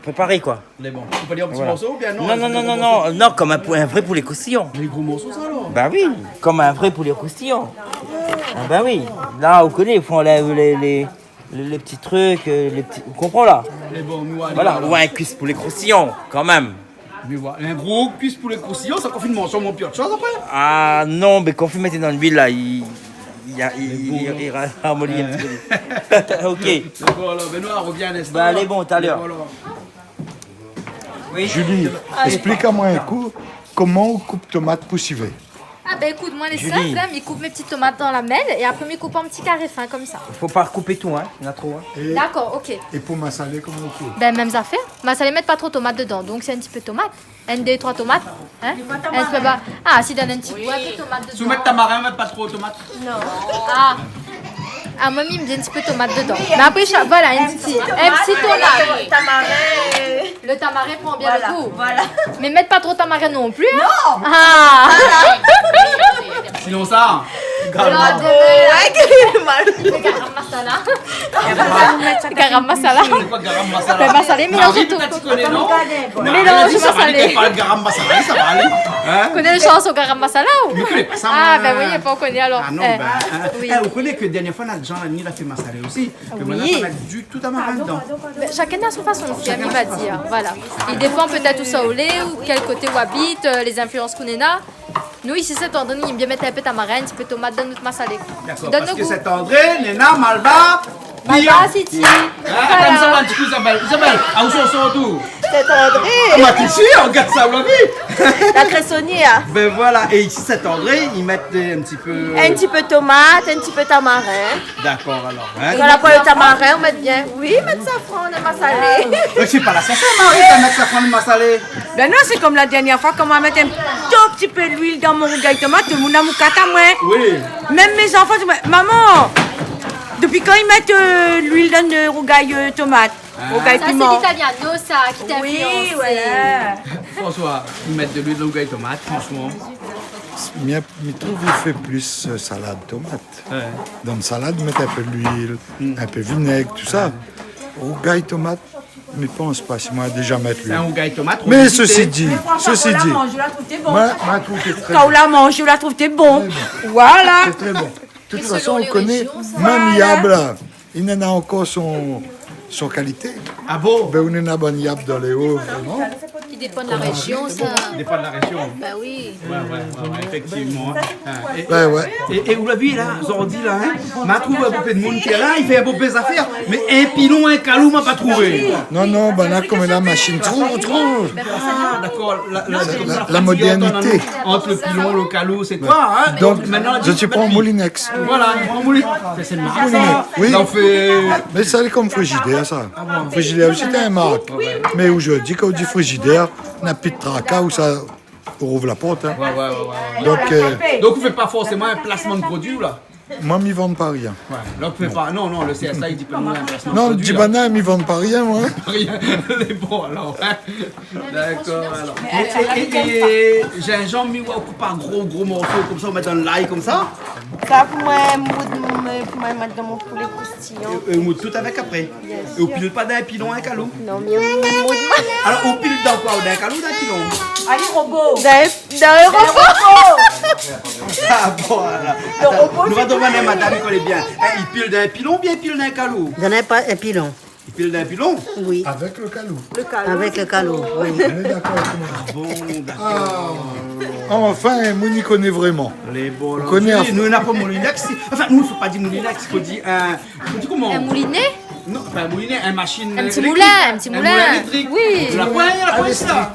préparer quoi. Mais bon, tu peux pas dire en petits Voilà. morceaux ou bien non? Non, comme un vrai poulet croustillant. Les gros morceaux, ça alors? Bah oui, comme un vrai poulet croustillant. Ah bah oui, là, vous connaissez, on enlève les petits trucs, les petits... Vous comprenez là? Mais bon, nous, allez, Voilà, alors. ou un cuisse poulet croustillant, quand même. Mais voilà, un gros cuisse poulet croustillant, ça confine mon mon pire de choses après. Ah non, mais quand vous mettez dans l'huile là, il ramollit un petit peu. Ok. Voilà, Benoît, reviens un instant. Bah allez, bon, tout à l'heure. Voilà. Oui. Julie, explique-moi un coup comment on coupe tomate pour civet. Ah ben écoute, moi les Julie. simple, hein, mais coupe mes petites tomates dans la mêle et après mes coupe en petits carrés fins comme ça. Faut pas recouper tout, hein, il y en a trop. Hein. D'accord, ok. Et pour massaler, comment on coupe? Ben mêmes affaires, mais ça les mettre pas trop de tomates dedans, donc c'est un petit peu de tomate. Un, deux, trois tomates. Hein? Un petit peu pas. Ah, si donne un petit peu de tomate dedans. Soumettre ta marin, mettre pas trop de tomates. Ah. Ah, moi, il me dit un petit peu de tomate dedans. Mais après, voilà, un petit tomate. Tamarin. Le tamarin prend bien Voilà, le goût. voilà. Mais mettre pas trop de tamarin non plus. Hein? Non. Ah. Sinon ça, Alors, grave. il fait garam masala. Garam masala. C'est quoi garam masala? Ben, masala, mélange Marie, tout. peut-être tu connais, non? Mélange Ça va, masala. elle parle de garam masala, ça va aller. Hein? Vous connaissez le chanson garam masala ou? Mais connais pas ça, Ah, moi. ben oui, on connaît alors. Ah non, Eh, ben, hein. oui. Eh, vous connaissez que la dernière fois, notre Jean Lani l'a fait massaler aussi. Que maintenant, Oui. ça va être du tout à marin dedans. Ben, chacun a son façon de faire, il va dire. Voilà. Il dépend peut-être où ça au lait, ou quel côté où habite, les influences qu'on a. Nous, ici, c'est André, il aime bien mettre un peu de tamarin, un petit peu de tomate dans notre massalé. D'accord, Donne parce le que goût. c'est André, Nena, Malba, Malba, City. Comme ça, un petit coup, Isabelle. Isabelle, à où sont tout? C'est André. Comment ici, on regarde ça, la vie. La cressonnière. Ben voilà, et ici, c'est André, ils mettent un petit peu... Un petit peu de tomate, un petit peu de tamarin. D'accord, alors. Hein? Voilà pour le tamarin, on met bien. Oui, mettre safran, on est salé. C'est pas la sauce, Marie, t'as mettre ça prendre massalé. Ben non, c'est comme la dernière fois, quand on va mettre un tout petit peu d'huile dans mon rougail tomate, tout le monde a mon cata, moi. Oui. Même mes enfants, ils disent, maman, depuis quand ils mettent l'huile dans le rougail tomate, rougail Ça, c'est piment. l'italiano, ça, qui t'influence. Oui, voilà. François, ils mettent de l'huile de gouaille tomate, franchement. Je trouve qu'il fait plus salade tomate. Ouais. Dans une salade, mettre un peu d'huile, un peu de vinaigre, tout ça. Au gaille tomate, je ne pense pas si moi déjà mettre C'est un l'huile. gouaille tomate. Mais ceci dit, François, ceci quand on dit, la mange, je la trouve t'es bon. moi, je trouve que c'est très Quand on bon. la mange, je la trouve t'es bon. Voilà. C'est très bon. De toute Et façon, selon on les connaît, régions, ça. même Yab là, il en a encore son qualité. Ah bon? Ben, on en a bon Yab dans les hauts, vraiment. Qui dépend de la région, ça. Ça dépend de la région. Bah oui. Ouais, effectivement. Ouais, ouais. Et vous l'avez vu là, Zordi là, hein? M'a trouvé un peu de monde qui est là, il fait un peu des affaires, mais un pilon, un calou, m'a pas trouvé. Non, non, ben là, comme la machine trouve, on trouve. Ah, d'accord, c'est comme ça, La modernité. Entre le pilon, le calou, c'est quoi, hein? Donc, maintenant, je suis pas en Moulinex. Voilà, il prend mouli. C'est le marque. Oui. Ça, on fait. Mais ça, c'est comme frigidaire, ça. Frigidaire aussi, c'est un marque. Mais aujourd'hui, quand on dit frigidaire, on n'a plus de tracas où ça rouvre la porte. Hein. Ouais. Donc, vous ne faites pas forcément un placement de produit, là? moi, ils ne vendent pas rien. Ouais, là, vous faites pas. Non, le CSA, il dit pas un placement de Non, le produit. là. Djibana, ils ne vendent pas rien, moi. Rien, les bons alors. Hein? D'accord, alors. Et gingembre, mis par gros morceaux comme ça, on met dans l'ail comme ça. Ça, pour moi, mettre dans mon poulet croustillant. Et on met tout avec après. Et on pile pas d'un pilon, un calou. Non, mais Alors on pile dans quoi? D'un calou, d'un pilon? allez, robot. D'un robot. Ah bon, voilà. Attends, nous va demander à madame, il connaît bien. Il pile d'un pilon, bien il pile d'un calou. J'en ai pas un pilon. Il pile d'un pilon? Oui. Avec le calou. Avec le calot, oui. On est d'accord avec moi. Bon, d'accord. Enfin, moi, y connaît vraiment. Les bons. On connaît Nous, on n'a pas Moulinex. Enfin, nous, il ne faut pas dire Moulinex, il faut dire un. Faut dire comment? Un moulinet? Non, pas un moulinet, un machine. Un petit électrique. moulin, un petit moulin. moulin électrique. Oui. Tu la pointe, la pointe, ça.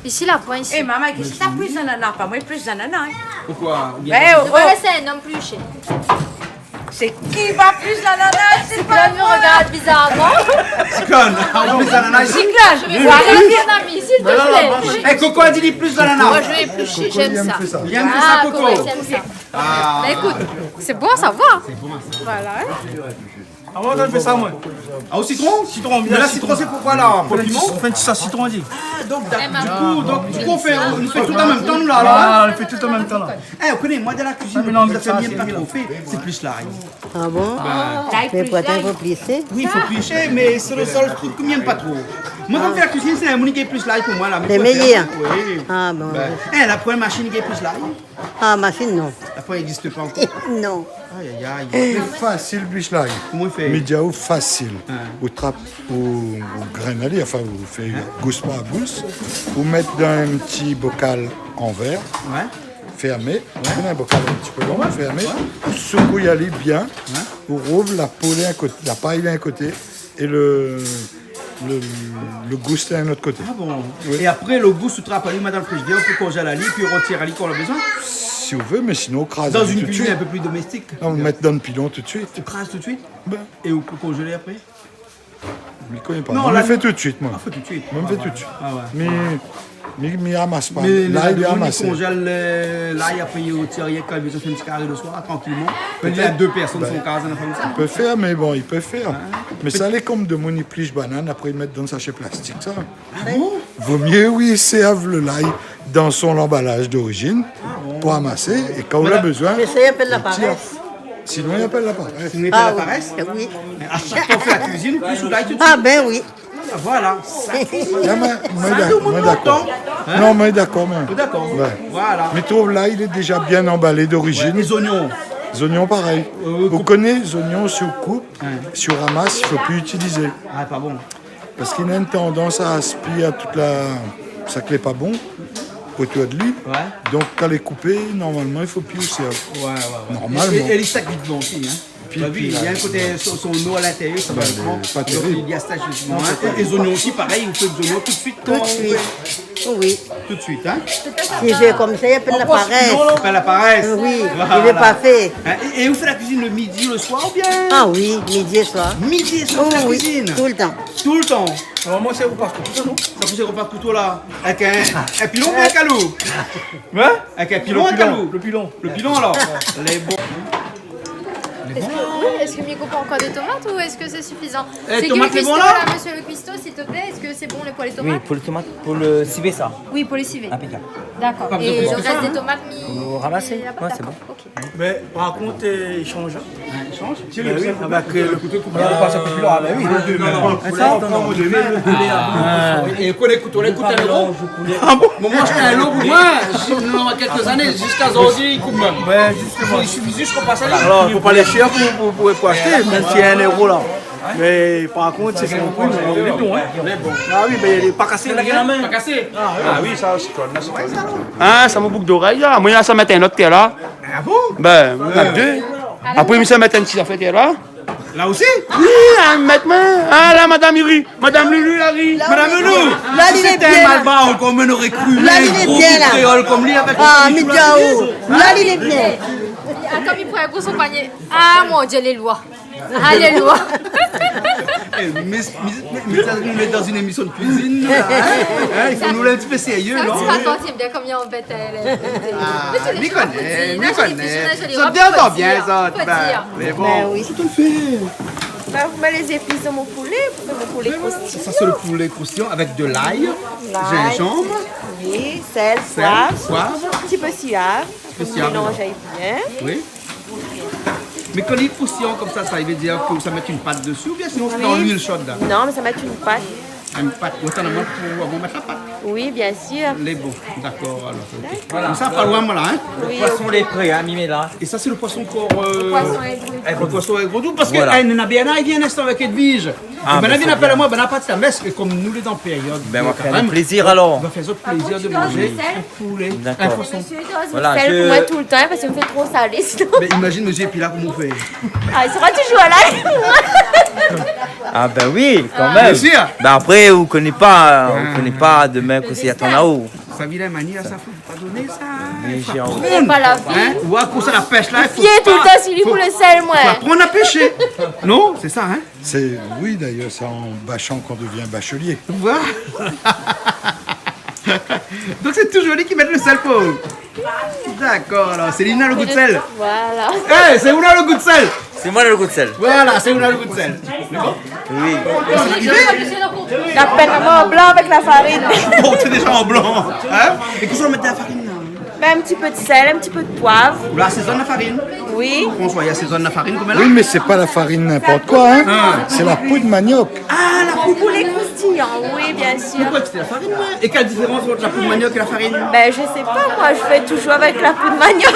Ici, la pointe, ici. Eh, maman, qu'est-ce que t'as plus d'ananas? Pas moi, plus d'ananas. Pourquoi? Eh, oh, Voilà, c'est un homme pluché. C'est qui va plus l'ananas? C'est pas me regarde bizarrement. Cyclone, plus d'ananas. Cyclone, Je vais voir bien ami, s'il te plaît. Eh, Coco a dit plus d'ananas. Moi, je vais éplucher, j'aime ça. Il aime ça, Coco. Coco, j'aime ça. Mais écoute, c'est bon à savoir. Voilà. Ah, moi, je fais ça, moi. Ah, au citron? Citron, Mais là, citron, c'est pourquoi là? Pour le piment? On fait ça, citron, on dit. Donc, du coup, on fait tout en même temps, nous là. Ah, on fait tout en même temps, là. Eh, vous connaissez, moi, dans la cuisine, non, ça mais fait ça, bien c'est pas mieux. trop fait. C'est plus l'ail. Ah bon? Mais pourtant, il faut plisser. Oui, il faut plisser, mais c'est le seul truc que j'aime pas trop. Moi, quand je fais la cuisine, c'est la monique qui est plus l'ail pour moi. C'est meilleur. Oui. Ah bon. Eh, la première machine qui est plus l'ail. Ah, machine, non. La première n'existe pas encore. Non. Aïe, aïe, aïe. C'est facile, Bichlag. Comment il fait? Médiaou facile. Vous trappez au grenadier, enfin, vous faites gousse par gousse. Vous mettez dans un petit bocal en verre, fermé. Vous prenez un bocal un petit peu long, fermé. Vous secouez bien. Vous rouvrez la paille d'un côté et le gousse d'un autre côté. Ah bon? Oui. Et après, le goût se trappe à lui, madame Frigidaire, on peut congéler à lui, puis retirer à lui quand on a besoin. Si vous voulez, mais sinon, on crase dans tout une de cuisine suite. un peu plus domestique. Non, vous mettez dans le pilon tout de suite. Tu crases tout de suite? Ben, Et on peut congeler après? je ne connais pas. Non, Moi, là, je le fais tout de suite, moi. Ah, fait tout de suite. Moi, je le fais tout de suite. Ah ouais. Mais ramasse pas. Mais Là, il est on ramassé. congèle l'ail, après il retire rien quand il veut faire un petit carré le soir, tranquillement. Peut-être il y a deux personnes qui sont casées dans comme ça. Il peut faire, mais bon, il peut faire. Mais ça allait comme de mon pliche banane, après ils mettent dans le sachet plastique, ça. Vaut mieux, oui, serve le l'ail dans son emballage d'origine pour ramasser, et quand on a besoin... Mais ça y appelle la paresse. Sinon, il appelle la paresse. Vous n'avez pas la paresse? Oui. À chaque fois qu'on fait la cuisine, on pousse l'ail tout de suite. Ah ben oui. Voilà. Là, moi, d'accord. Non, mais d'accord, moi. D'accord. Ouais. Voilà. Mais trouve là, il est déjà bien emballé d'origine. Les oignons. Les oignons, pareil. Vous connaissez les oignons, si on coupe, si on ramasse, il ne faut plus utiliser. Ah, pas bon. Parce qu'il a une tendance à aspirer à toute la... Ça ne pas bon autour de lui. Ouais. Donc, quand elle est coupée, normalement, il ne faut plus aussi. Ouais. Normalement. Et les sacs vite bons aussi, hein. Puis, il y a un côté son eau à l'intérieur, ça va être grand. pas terrible. Il y a ça justement. Et les oignons aussi, pareil, vous faites des oignons tout de suite. Tout de suite. Oui. Tout de suite, hein. Si je fais comme ça, il appelle la paresse. Pas la paresse. Oui, Voilà. il n'est pas fait. Et vous faites la cuisine le midi, le soir ou bien? Ah oui, midi et soir. Midi et soir, Oh, la oui, cuisine. tout le temps. Tout le temps. Alors moi, c'est repas couteau, non? Ça vous c'est repas couteau là. Avec un pilon ou un calou? Ouais? Avec un pilon ou un calou? Le pilon. Le pilon alors. Les bons. Est-ce que Miko prend encore des tomates ou est-ce que c'est suffisant? Eh, C'est tomates, qui le les bons, cuistot là monsieur le cuistot, s'il te plaît? Est-ce que c'est bon pour les Oui, tomates? pour le tomate, pour le civet, ça. Oui, pour les civets. Impeccable. D'accord. Pas besoin Et de le plus que reste ça, des hein. tomates mis. Vous ramassez? Ouais, c'est bon. Ok. Mais par contre, il change. Change. Oui, avec le couteau coupé, on passe un peu plus loin. Ben oui. Et quoi les couteaux? Les couteaux à l'eau? Ah bon? Moi, j'étais à l'eau pour moi. Il y a quelques années, jusqu'à aujourd'hui, il coupe même. Ouais, justement. Il suffit juste qu'on passe à l'eau. Alors, il ne faut pas les cher pour acheter, même s'il y a 1 euro là. Mais par contre, c'est son prix, mais il est bon. Ah oui, mais il n'est pas cassé. La main. Pas cassé. Ah oui, ça, c'est quoi? Ah, ça me boucle d'oreille là. Moi, ça met un autre terre là. Ah bon? Ben, on a deux. Après, il me met un petit affaire terre là. Là aussi? Oui, maintenant. Ah là, Madame Uri. Madame Lulu, la riz. Madame Lulu. Là, il est C'était bien, un là. malbao comme on aurait cru. Là, il est gros bien, là. créole comme lui avec Ah, le Midiao. Là, il est bien. Ah, comme il pourrait grosse panier. Ah mon Dieu, les lois. Ah, les lois. Mais ça nous met dans une émission de cuisine. Là, hein? Il faut nous l'un petit peu sérieux. Ça, Non? tu racontes, il aime bien combien on bête elle. Ah, m'y connais, m'y connais. Ça Ça bien dans bien, ça. Faut dire. Mais bon. Ben oui. Bah, vous mettez les épices dans mon poulet, vous faites mon poulet croustillant. Ça, c'est le poulet croustillant avec de l'ail, gingembre, Oui, sel, sel, poivre. un petit peu sillage. peu sillage, Mélangez bien. Oui. Mais quand il est croustillant comme ça veut dire que ça met une pâte dessus ou bien sinon c'est dans l'huile chaude là? Non, mais ça va être une pâte. Une pâte, autant de monde pour avant mettre la pâte. Oui, bien sûr. Les bons, d'accord alors. Ok. Voilà. Ça, pas loin, moi là. Hein? Oui, Poisson les prêts, hein, mimé là. Et ça, c'est le poisson pour. Poisson aigre. Le poisson avec gros doux, parce que Voilà. Nabia, il vient un instant avec Edwige. Ah, Ben, ben, il appelle à moi, ben, n'a pas de mais comme nous les dans période. Ben, on va faire même, un plaisir alors. on va faire autre plaisir de manger un poulet, un D'accord. poisson. monsieur, il Voilà, sel je- pour moi tout le temps parce qu'il me fait trop salé sinon. Mais imagine, monsieur, et puis là, comment on fait? Ah, il sera toujours là avec moi. Ah ben oui, quand même. Bien sûr. Ben après, vous connaissez pas demain que c'est à ton là-haut. Ça vient manie, là, ça faut pas donner ça. Mais j'ai C'est pas la vie. Hein? Ou à cause de la pêche là, il faut. Fier tout le temps s'il faut le sel, moi. Faut apprendre à pêcher. Non, c'est ça, hein? Oui, d'ailleurs, c'est en bâchant qu'on devient bachelier. Voilà. Donc c'est toujours lui qui met le sel pour. D'accord, alors c'est Lina le goût de sel. Voilà. Eh, c'est Ouna le goût de sel. C'est moi le goût de sel. Voilà, c'est Ouna le goût de sel. Oui. La peine en blanc avec la farine. Bon, c'est déjà en blanc. Hein? Et qu'est-ce qu'on met de la farine là? Ben, un petit peu de sel, un petit peu de poivre. Vous assaisonnez la farine? Oui. François, il assaisonne la farine comme elle Oui, mais c'est pas la farine n'importe quoi, hein. C'est la peau de manioc. Ah, la peau Pour les croustillants, oui, bien sûr. Pourquoi tu fais la farine, ouais? Et quelle différence entre la peau de manioc et la farine? Ben, je sais pas, moi, je fais toujours avec la peau de manioc.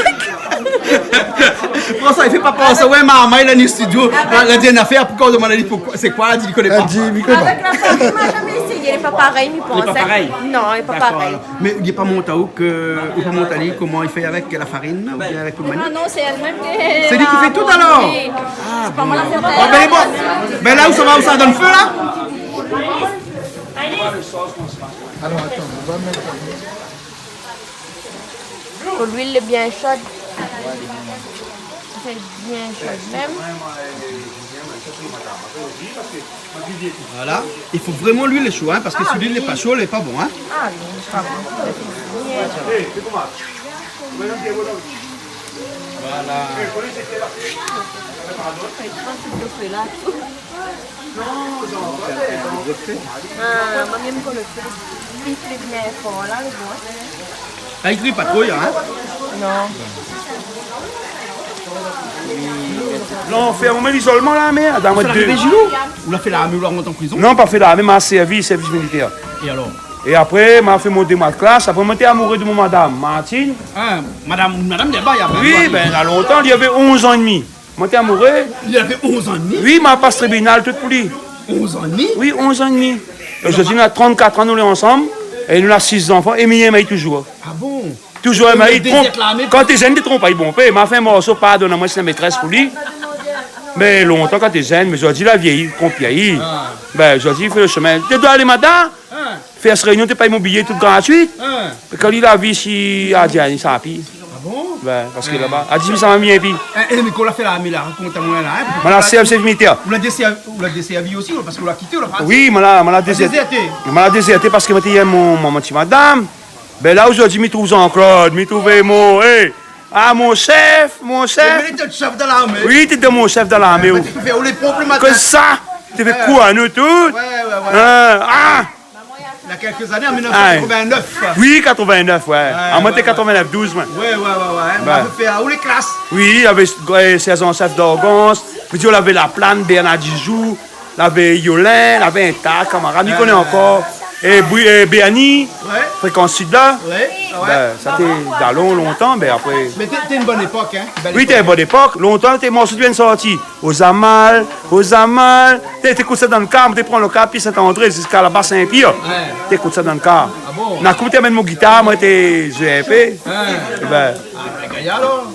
François, il fait pas penser, ouais, maman, il a un studio. La dernière affaire, pourquoi on demande pourquoi? C'est quoi? Elle dit qu'il connaît pas. Elle dit, il connaît pas. Avec la farine, moi, jamais essayé. Il n'est pas pareil, il pense. Il n'est pas pareil? Non, il n'est pas D'accord, pareil. alors. Mais il n'est pas monté ou pas monté comment il fait avec la farine ou bien avec le manioc? Ah non, c'est elle-même qui. C'est lui qui fait tout alors? Oui. C'est pas moi la faire. Ah, ben bon. Ben là où ça va, où ça donne feu là? Alors attends, on va mettre... Pour l'huile est bien chaude. C'est bien chaude même. Voilà. Il faut vraiment l'huile chaude, hein, parce que si l'huile n'est pas chaude, elle n'est pas bon. Hein. Ah non, c'est pas bon. Voilà. Moi, même quand le feu, il fait bien fort là, le bois. Ah, il ne pas trop, hein? Non. Là, on fait un moment d'isolement là, mais dans On votre fait deux. la on a fait la on rentre en prison. Non, pas fait là, mais m'a servi service militaire. Et alors? Et après, m'a fait monter ma classe. Après, j'étais amoureux de mon madame, Martine. Ah, madame Débat, il y a Oui, ben, il y a longtemps, il y avait 11 ans et demi. J'étais amoureux. Il y avait 11 ans et demi? Oui, m'a passe tribunal tout pour lui. 11 ans et demi? Oui, 11 ans et demi. Et je dis, nous avons 34 ans, nous sommes ensemble. Et nous avons 6 enfants. Et Mien m'a toujours. Ah bon? Toujours, elle m'a dit, déserte là, mais- quand t'es jeune, tu te trompes pas, bon père, il m'a fait un morceau, pardonne-moi, c'est la maîtresse pour lui. Mais longtemps, quand t'es jeune, mais je dis, la vieille, qu'on vieillit. Ben, je dis, il fait le chemin. Tu dois aller, madame, faire cette réunion, tu payes mon billet tout gratuit. Quand il a vu ici, à Diane, ça a pris. Ah bon? Ben, parce que là-bas, à 10 000, ça m'a mis un pis. Eh, mais qu'on l'a fait là, mais là, raconte-moi là. Hein, Voilà, c'est militaire. Vous l'avez desservi aussi, parce qu'on l'a quitté, on l'a pas. Oui, je l'ai déserté. Je l'ai déserté parce que j'étais mon petit madame. Ben là, aujourd'hui, je trouve Jean-Claude, je trouve mon. Hey, ah, mon chef. Mais tu es chef de l'armée. Oui, tu étais mon chef de l'armée. Tu fais les pompes le matin. Que ça? Tu fais quoi, nous tous? Ouais. Ah! Il y a quelques années, en 1989. Oui, 89, ouais. En moi, t'es 89, 12, ouais. Ouais. On a fait où les classes? Oui, il y avait saison chef d'organce. Puis on avait la plane, Bernard Dijou. Il y avait Yolin, il y avait un tas, camarade, il connaît encore. Et Béani, fréquence sud là. Ben, ça c'était dans longtemps, mais après. Mais t'es une bonne époque, hein? Oui, t'es une bonne époque. Longtemps, tes morceaux viennent sortir. Aux Amal. T'écoutes ça dans le car, tu prends le car, puis Saint-André jusqu'à la bas Saint-Pierre. T'écoutes ça dans le car. Ah bon? N'a écouté même mon guitare, moi, t'es GFP. Ben.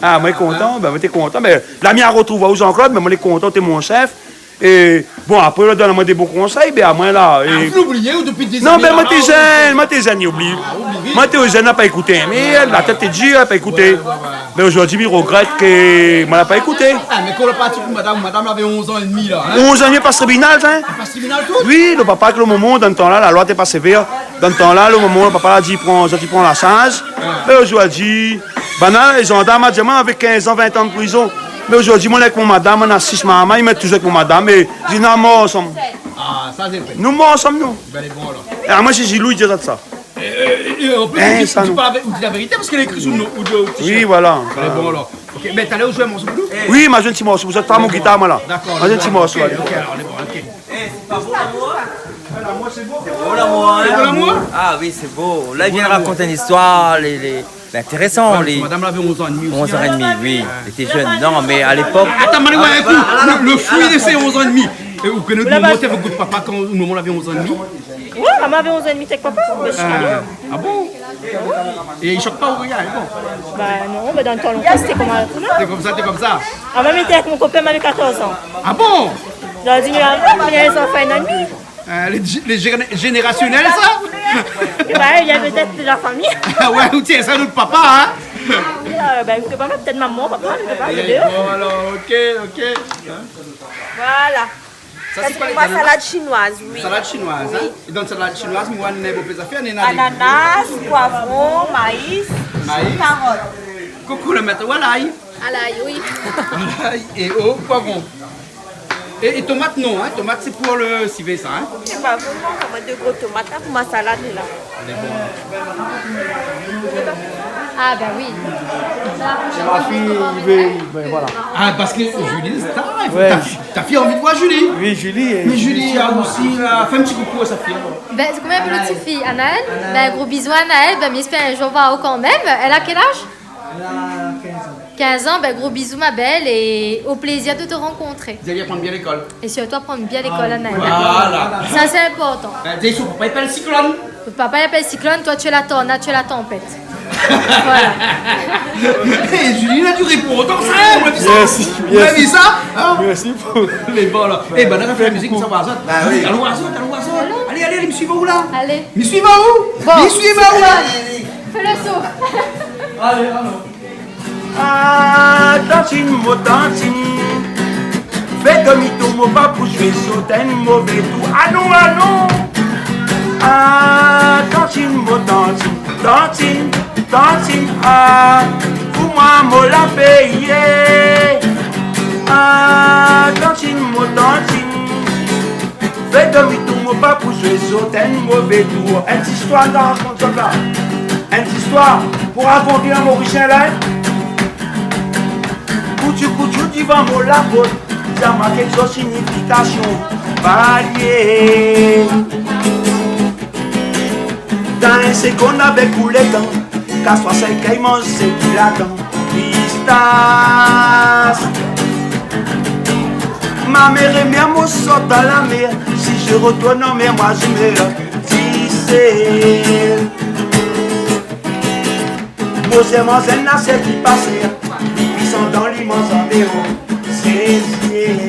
Ah, moi, content. Ben, moi, t'es content. Mais la mienne a retrouvé où Jean-Claude, mais moi, je suis content, t'es mon chef. Et bon, après, là, donne-moi des bons conseils, ben, à moi, là. Et... Vous l'oubliez ou depuis 10 ans? Non, ben, moi, t'es jeune, il oublie. Moi, t'es jeune, n'a pas écouté. Mais la tête est dure, n'a pas écouté. Mais aujourd'hui, il regrette que moi, n'a pas écouté. Ah, mais qu'on l'a pas dit pour madame avait 11 ans et demi, là. Hein? 11 ans et demi, passe tribunal, hein? Passe tribunal tout? Oui, le papa, que le moment, dans le temps-là, la loi n'était pas sévère. Dans le temps-là, le moment, le papa a dit, prends la change. Mais aujourd'hui, banal, les gendarmes, avec 15 ans, 20 ans de prison. Mais aujourd'hui, moi, avec mon madame, on a 6 mamans, ils mettent toujours avec mon madame, et ils disent, non, morts ensemble. Ah, ça, c'est fait. Nous morts ensemble, nous. Ben, les bons, alors. Et moi, c'est Gilou, il dit ça. Et en plus, tu parles la vérité parce qu'elle est écrite sur nos t-shirts. Oui, voilà. Ben, les bons, alors. Ok, mais t'allais où jouer à mon boulot? Oui, ma jeune petit morceau, vous êtes pas mon guitare, moi, là. D'accord. Ma jeune petit morceau, ok, alors, les bons, ok. C'est pas beau l'amour? L'amour, c'est beau. C'est beau l'amour, hein? C'est beau l'amour? Ah oui, c'est beau. Là, il vient de raconter une histoire, intéressant. Madame avait 11 ans et demi aussi. 11 ans et demi, oui. Elle était jeune. Non, mais à l'époque. Attends, mais ouais, un coup. Le fruit de ses 11 ans et demi. Et vous connaissez le moment où t'avais goût de papa quand nous avait 11 ans et demi? Oui, maman avait 11 ans et demi avec papa. Ah bon? Et il choque pas ou rien, bon? Bah non, bah dans le temps longtemps, c'était comme ça. T'es comme ça? Ah, même était avec mon copain, m'avait 14 ans. Ah bon? J'ai dit, mais les enfants, un an et demi. Les générationnels, ça? Ouais, il y a peut-être de la famille. Ouais, ou tiens, ça notre papa, hein? Peut-être maman, papa, les deux. Bon, alors, ok. Voilà. Ça, c'est quoi les ma salade chinoise, oui. Salade chinoise, hein? Et donc, salade chinoise, moi, on a des affaires, on a ananas, poivron, maïs, carottes. Coucou, le maître, voilà. À l'ail, oui. Et poivron. Et tomates, non, hein? Tomates, c'est pour le civet, ça, hein? C'est pas vraiment comme deux gros tomates là, pour ma salade, là. Ah, ben oui. Ma fille, voilà. Ah, parce que Julie, c'est tard, Ouais. Ta fille a envie de voir Julie. Oui, Julie. Mais Julie a aussi fait un petit coucou à sa fille. Ben, c'est combien de petite fille? Anaël? Ben, gros bisous à Anaël. Ben, j'espère un jour voir quand même. Elle a quel âge? Elle a 15 ans. 15 ans, ben, gros bisous ma belle et au plaisir de te rencontrer. Vous allez apprendre bien l'école. Et surtout apprendre bien l'école, Anaël. Voilà. Ça, c'est important. Dis, son papa appelle cyclone. Papa l'appelle cyclone, toi tu es la tornade, tu es la tempête. Voilà. Et Julie, il a dû répondre. Ça, on a dit ça. Merci. Vous avez vu ça? Merci pour les bons là. Eh ben, on a fait la musique, ça va. Bah oui. Allons, oiseau. Allez, me suivez où là? Allez. Me suivez où? Bon. Me suivez où là? Fais le saut. Allez, allons. Ah, tantine, mo tantine. Fais demi-tour, mo pas pour jouer sauter, mauvais tour. Ah non. Ah, tantine, mo tantine. Ah, pour moi, mo la payer. Ah, tantine, mo tantine. Fais demi-tour, mo pas pour jouer sauter, mauvais tour. Une petite histoire dans le compte là. Une petite histoire pour raconter un Mauricien là. Coutu divan mo la faute, ça m'a quelque signification variée. Dans ce qu'on avait coulé dans, qu'à soit celle qui mange, c'est qui l'attend. Pistas. Ma mère et mère me sortent à la mer, si je retourne en mer, moi je me tissais. Moi c'est n'a c'est qui passait. Dans l'immense environ, c'est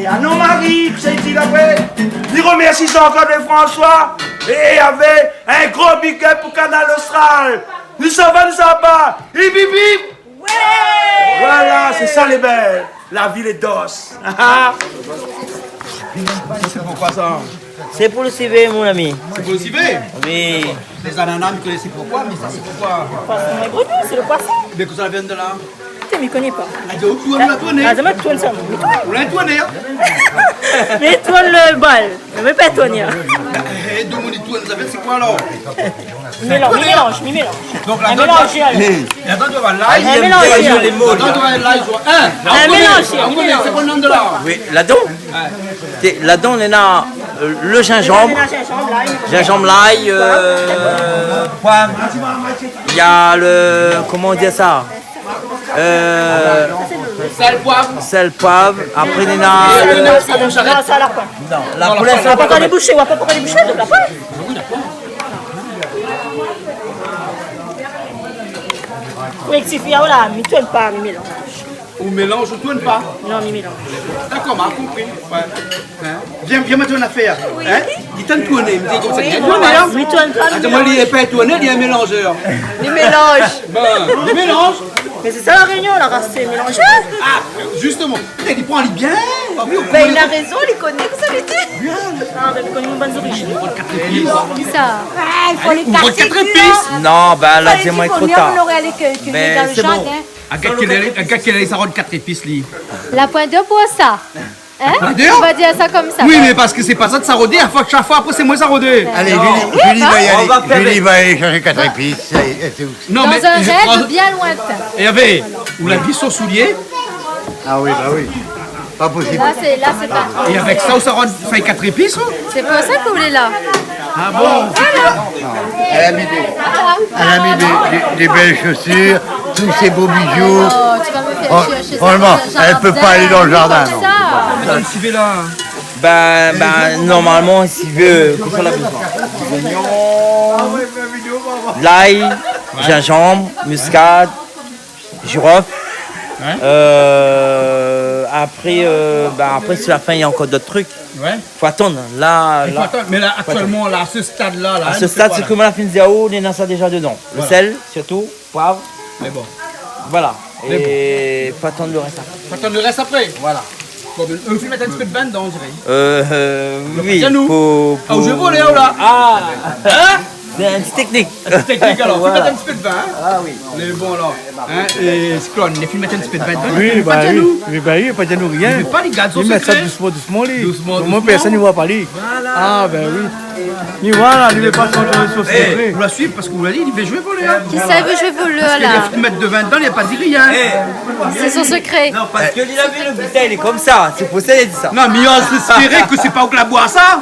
à nos maris, c'est-il après. Il remercie encore de François et il y avait un gros big up pour Canal Austral. Nous sommes pas. Hip hip hip. Ouais. Voilà, c'est ça les belles. La ville est d'os. C'est pourquoi ça? C'est pour le CV, mon ami. C'est pour le civet? Oui. Les ananas, vous connaissez pourquoi? Mais ça, c'est pourquoi? C'est le poisson. Mais que ça vient de là? Je ne connais pas. Ah, tu as tourné? Ah, je vais tourner ça. On l'a tourné, hein? Mais tourne le bal. Je ne vais pas tourner. Et donc, on dit tourne, ça fait c'est quoi alors? Mélange. Donc, un mélange. Là-dedans, tu vas live. Un mélange. Les mots. Là-dedans, tu vas live. Un mélange. C'est quoi le nom de là? Oui, là-dedans. Là-dedans, on a le gingembre. Gingembre, l'ail, poivre. Il y a le. Comment dire ça? Sel, poivre. Après, il y a. Ça, la pointe. Non, la pointe. On va pas les boucher, de la pointe. Rectifie, voilà, mais tourne pas, mais mélange. Ou mélange ou tourne pas? Non, mais mélange. D'accord, m'a compris. Ouais. Hein? Viens mettre une affaire. Hein? Il t'a tourné, il me dit comme ça. Il tourne pas. Attends, moi, il n'est pas tourné, il est un mélangeur. Les mélanges. Les mélanges. Mais c'est ça la réunion, la race, c'est mélangeur. Ah, justement. Il prend les bien. Ben, il a raison, il connaît que ça l'était. Ah, ben, il connaît une bonne origine. Qui ça? Il faut les casser. Non, ben là, c'est moins trop tard. On aurait allé que Mais dans le c'est bon. jardin. Un gars qui a ça rend 4 épices, lui. La pointe de pour ça. Hein? On va dire ça comme ça. Oui, mais parce que c'est pas ça de s'arroder. Chaque fois, après, c'est moins s'arroder. Allez, Julie va y aller. Julie va aller chercher 4 épices. Dans un rêve bien lointain. Et il y avait, ou la vie sur soulier. Ah oui, bah oui. Pas possible. Là, c'est pas. Et avec ça, ça rend fait 4 épices. C'est pour ça que vous voulez là. Ah bon? Elle a mis des belles chaussures, tous ces beaux bijoux. Oh, tu vas me faire chercher ça. Franchement, elle peut pas aller dans le jardin. Comme Non. ça. Dans le civet là. Ben, normalement, s'il veut, qu'est-ce qu'on a besoin? L'ail, gingembre, muscade, girofle. Après, sur la fin, il y a encore d'autres trucs. Ouais. Faut attendre. Là, Il faut attendre. Mais là, actuellement, là, à ce stade-là, là, à ce stade, c'est comme la fin de Zéao, on a ça déjà dedans. Le sel, surtout, poivre. Mais bon. Voilà. Et faut attendre le reste après. Faut attendre le reste après. Voilà. Il faut mettre un petit peu de vin dedans, je dirais. Oui. Faut... Ah, je vole là. Ah. Hein? C'est une petite technique. Technique alors, Voilà. faut mettre un petit peu de vin. Ah oui. Mais bon alors. Hein, et Cyclone, il faut mettre un petit peu de vin dedans. Oui, bah oui, pas de nous rien. Il ne pas les gars, Ils mettent ça doucement, lui. Doucement. Moi, personne ne voit pas lui. Ah, ben oui. Mais voilà, il ne veut pas se secret. Vous la suivez parce que vous l'avez dit, il veut jouer pour les gars. Qui sait veut jouer voleur Parce là? qu'il faut mettre de vin dedans, il n'y a pas dit rien. C'est son secret. Non, parce que il a vu le bouteille, il est comme ça. C'est pour ça qu'il a dit ça. Non, mais il a espéré que c'est pas au que la boire ça.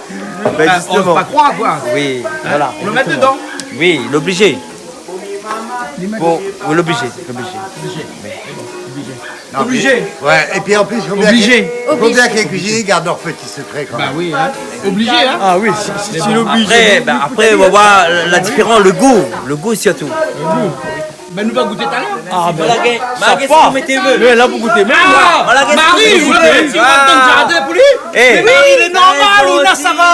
Ben, On ne peut pas croire quoi. Oui, voilà. On le met dedans. Oui, l'obligé. Bon, l'obligé. Obligé. Ouais, et puis en plus, il faut bien Obligé. que les cuisiniers gardent leur petit secret quand même. Bah oui, hein. Obligé, hein. Ah oui, c'est l'obligé. Après, on va voir la différence, le goût surtout. Ben nous va goûter tout à l'heure. Ah ben, Marie, ça vous mettez lui est là pour goûter. Même Ah, Voilà, qu'est-ce Marie, que vous vous l'avez voulez dit, dans le jardin pour lui. Eh. Mais Marie, il est normal ou là, ça va.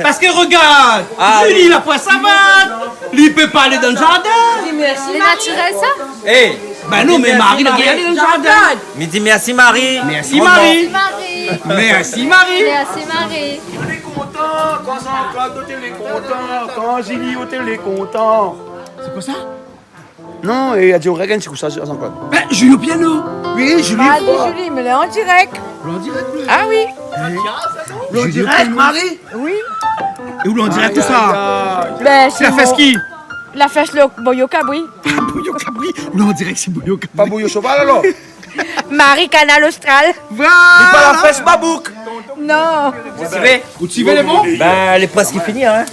Parce que regarde, lui, il a pas sa vanne. Lui, il peut pas aller dans le jardin. C'est naturel ça? Eh. Ben non, mais Marie, il a rien aller dans le jardin. Mais dis merci Marie. Merci Marie. Marie. Merci Marie. Merci Marie. On est content quand Jean-Claude est content, quand Gilly est content. C'est quoi ça? Non, et il a dit on regarde c'est quoi ça Jean-Claude. Ben, Julie au piano. Oui, Julie. Ah, dis Julie, mais là en direct. En direct, lui. Ah oui. En direct, Marie. Oui. Et où l'on dirait tout ça? Ben, C'est la fesse qui? La fesse le Boyo Cabri. Boyo Cabri. Où l'on dirait que c'est Boyo Cabri. Pas Bouillot Cheval alors. Marie Canal Austral. Voilà. C'est pas la fesse Babouk. Non. Vous suivez? Vous suivez les bons? Ben, elle est presque finie, hein.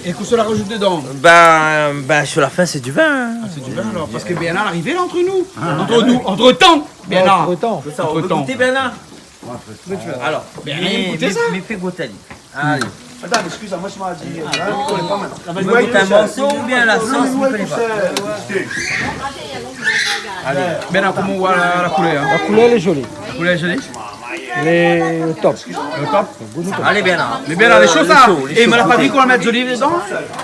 Et qu'on se la rajoute dedans. Ben, sur la fin, c'est du vin. Hein. C'est du vin alors. Parce que Bernard arrivé là entre nous. Entre temps. Bernard. Autant. On veut goûter, Bernard? Alors, mais fais goûter. Allez. Attends, excuse-moi, je m'ai dit. Vous voulez goûter un morceau ou bien la sauce? Je ne connais pas. Allez. Bernard, comment on voit la couleur? La couleur elle est jolie. La couleur est jolie. Elle est au top. Le top. Allez, Bernard. Mais Bernard, les choses ça. Et il m'a pas dit qu'on va mettre d'olive dedans?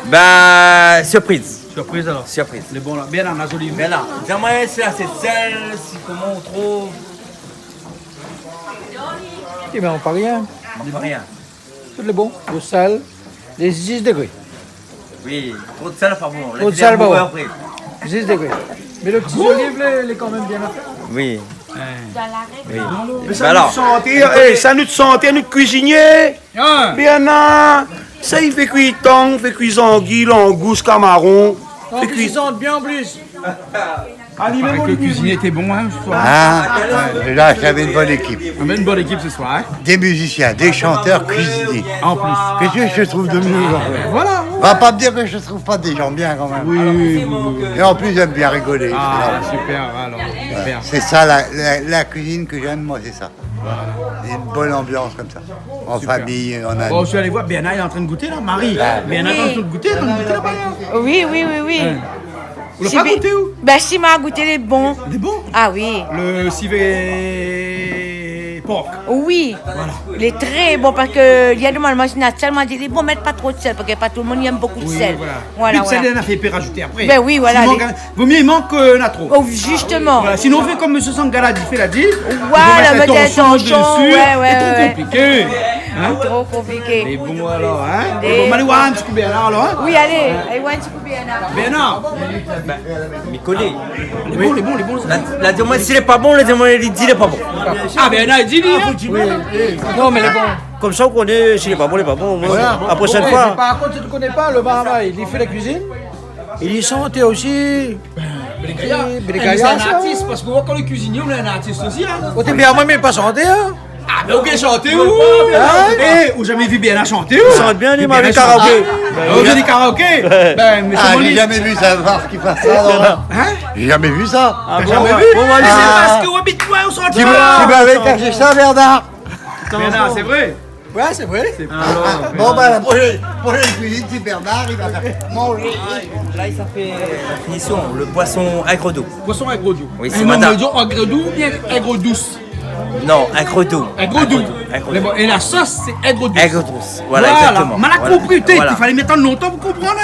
Ben, surprise. Surprise alors. Surprise. Les bons là. Bernard, on a d'olive. Bernard, dis-moi si là c'est sel, si comment on trouve. Eh bien, on pas rien. On pas rien. Tout est bon. Le sel, les 10 degrés. Oui, trop de sel, pas bon. Trop de sel, pas bon. 10 degrés. Mais le petit olive, il est quand même bien fait. Oui. Mais ça nous sentir, ça nous sentir, nous cuisiniers. Bernard, ça il fait cuire thon, fait cuire anguille, langouste, camaron. Fait cuisante bien en plus. Avec le cuisinier était bon hein, ce soir. Ah, là, j'avais une bonne équipe. On avait une bonne équipe ce soir. Hein. Des musiciens, des chanteurs, cuisiniers. En plus. Qu'est-ce que je trouve de mieux Voilà. Va pas me dire que je trouve pas des gens bien quand même. Oui. Et en plus, j'aime bien rigoler. Ah, super, alors. Super. C'est ça, la cuisine que j'aime, moi, c'est ça. Une bonne ambiance comme ça. En famille, en amis. Bon, je suis allé voir, Bernard est en train de goûter là, Marie. Bernard est en train de goûter là-bas. Oui. Vous l'avez pas goûté où? Ben, si m'a goûté les bons. Des bons? Ah oui. Le civet porc. Oui. Voilà. Il est très bon parce que il y a des moments où tellement dit bon, mettre pas trop de sel parce que pas tout le monde aime beaucoup de sel. Voilà. Plus de sel, il en a fait rajouter après. Ben oui, voilà. Vaut mieux il manque qu'on a trop. Oh, justement. Voilà. Sinon, on fait comme M. Sangala l'a dit. Voilà, mettre un torchon dessus. C'est trop compliqué. Hein? Trop compliqué. Mais bon alors, hein? Bon, allez voir un petit coup Bernard alors, hein? Oui, allez voir un petit coup Bernard. Bernard. Mais collé. Les bons. La demande, s'il est pas bon, la demande, il dit il est pas bon. Ah, Bernard, il dit oui. Non, mais les bons. Comme ça, on connaît, s'il est pas bon, il est pas bon. Voilà. La prochaine fois. Par contre, tu ne connais pas le Bahama, il fait la cuisine. Il y chantait aussi. C'est un artiste, parce qu'on voit quand le cuisinier, on est un artiste aussi. Hein. Oh, t'es bien, moi, mais pas chanté, hein? Ah, mais ok, chanter où? Ou jamais vu Bernard chanter où? Il chante bien, il m'a vu karaoké. On a des karaokés? Ben, mais j'ai jamais vu ça, voir qui passe ça. Hein? J'ai jamais vu ça. T'as jamais vu? C'est parce qu'on habite toi, on s'en Tu m'avais caché ça, Bernard. Bernard, c'est vrai? Ouais, c'est vrai. Bon, bah, la prochaine cuisine, c'est Bernard, il va faire manger. Là, ça fait la finition, le poisson aigre doux. Poisson aigre doux. Oui, c'est madame. Aigre doux ou bien aigre douce? Non, aigre doux. Aigre doux. Mais bon, et la sauce, c'est aigre douce. Aigre douce, voilà, exactement. Mais on a compris, Voilà. il fallait mettre longtemps pour comprendre.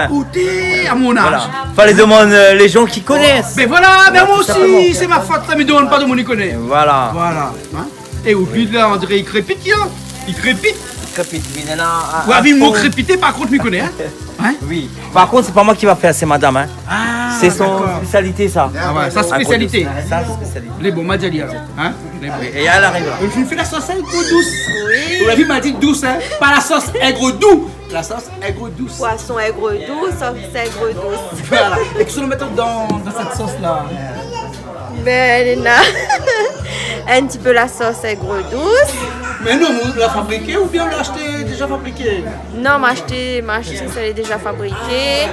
Écoutez, à mon âge. Voilà. Fallait demander les gens qui connaissent. Mais voilà, mais moi tout aussi, simplement. c'est ma faute, ça me demande pas de mon y connaît. Voilà. Voilà. Hein? Et au plus là, on dirait il crépite, hein. Il crépite. Crépite, oui, nana. Ou avec le mot crépiter, par contre, m'y connais, hein. Oui. Par contre, c'est pas moi qui va faire, c'est madame. Hein. C'est son d'accord. spécialité, ça. Ah ouais, sa spécialité. Sa spécialité. Les bons, m'a dit, hein. Et elle arrive là. Je fait la sauce aigre douce. Oui. Vous l'avez m'a dit douce, hein. Pas la sauce aigre doux. La sauce aigre douce. Poisson aigre douce, sauce aigre douce. Voilà. Et qu'est-ce que nous mettons dans cette sauce-là? Ben, Nina, un petit peu la sauce aigre douce. Mais non, vous la fabriquez ou bien vous l'achetez déjà fabriqué? Non, m'acheter, ça est déjà fabriqué.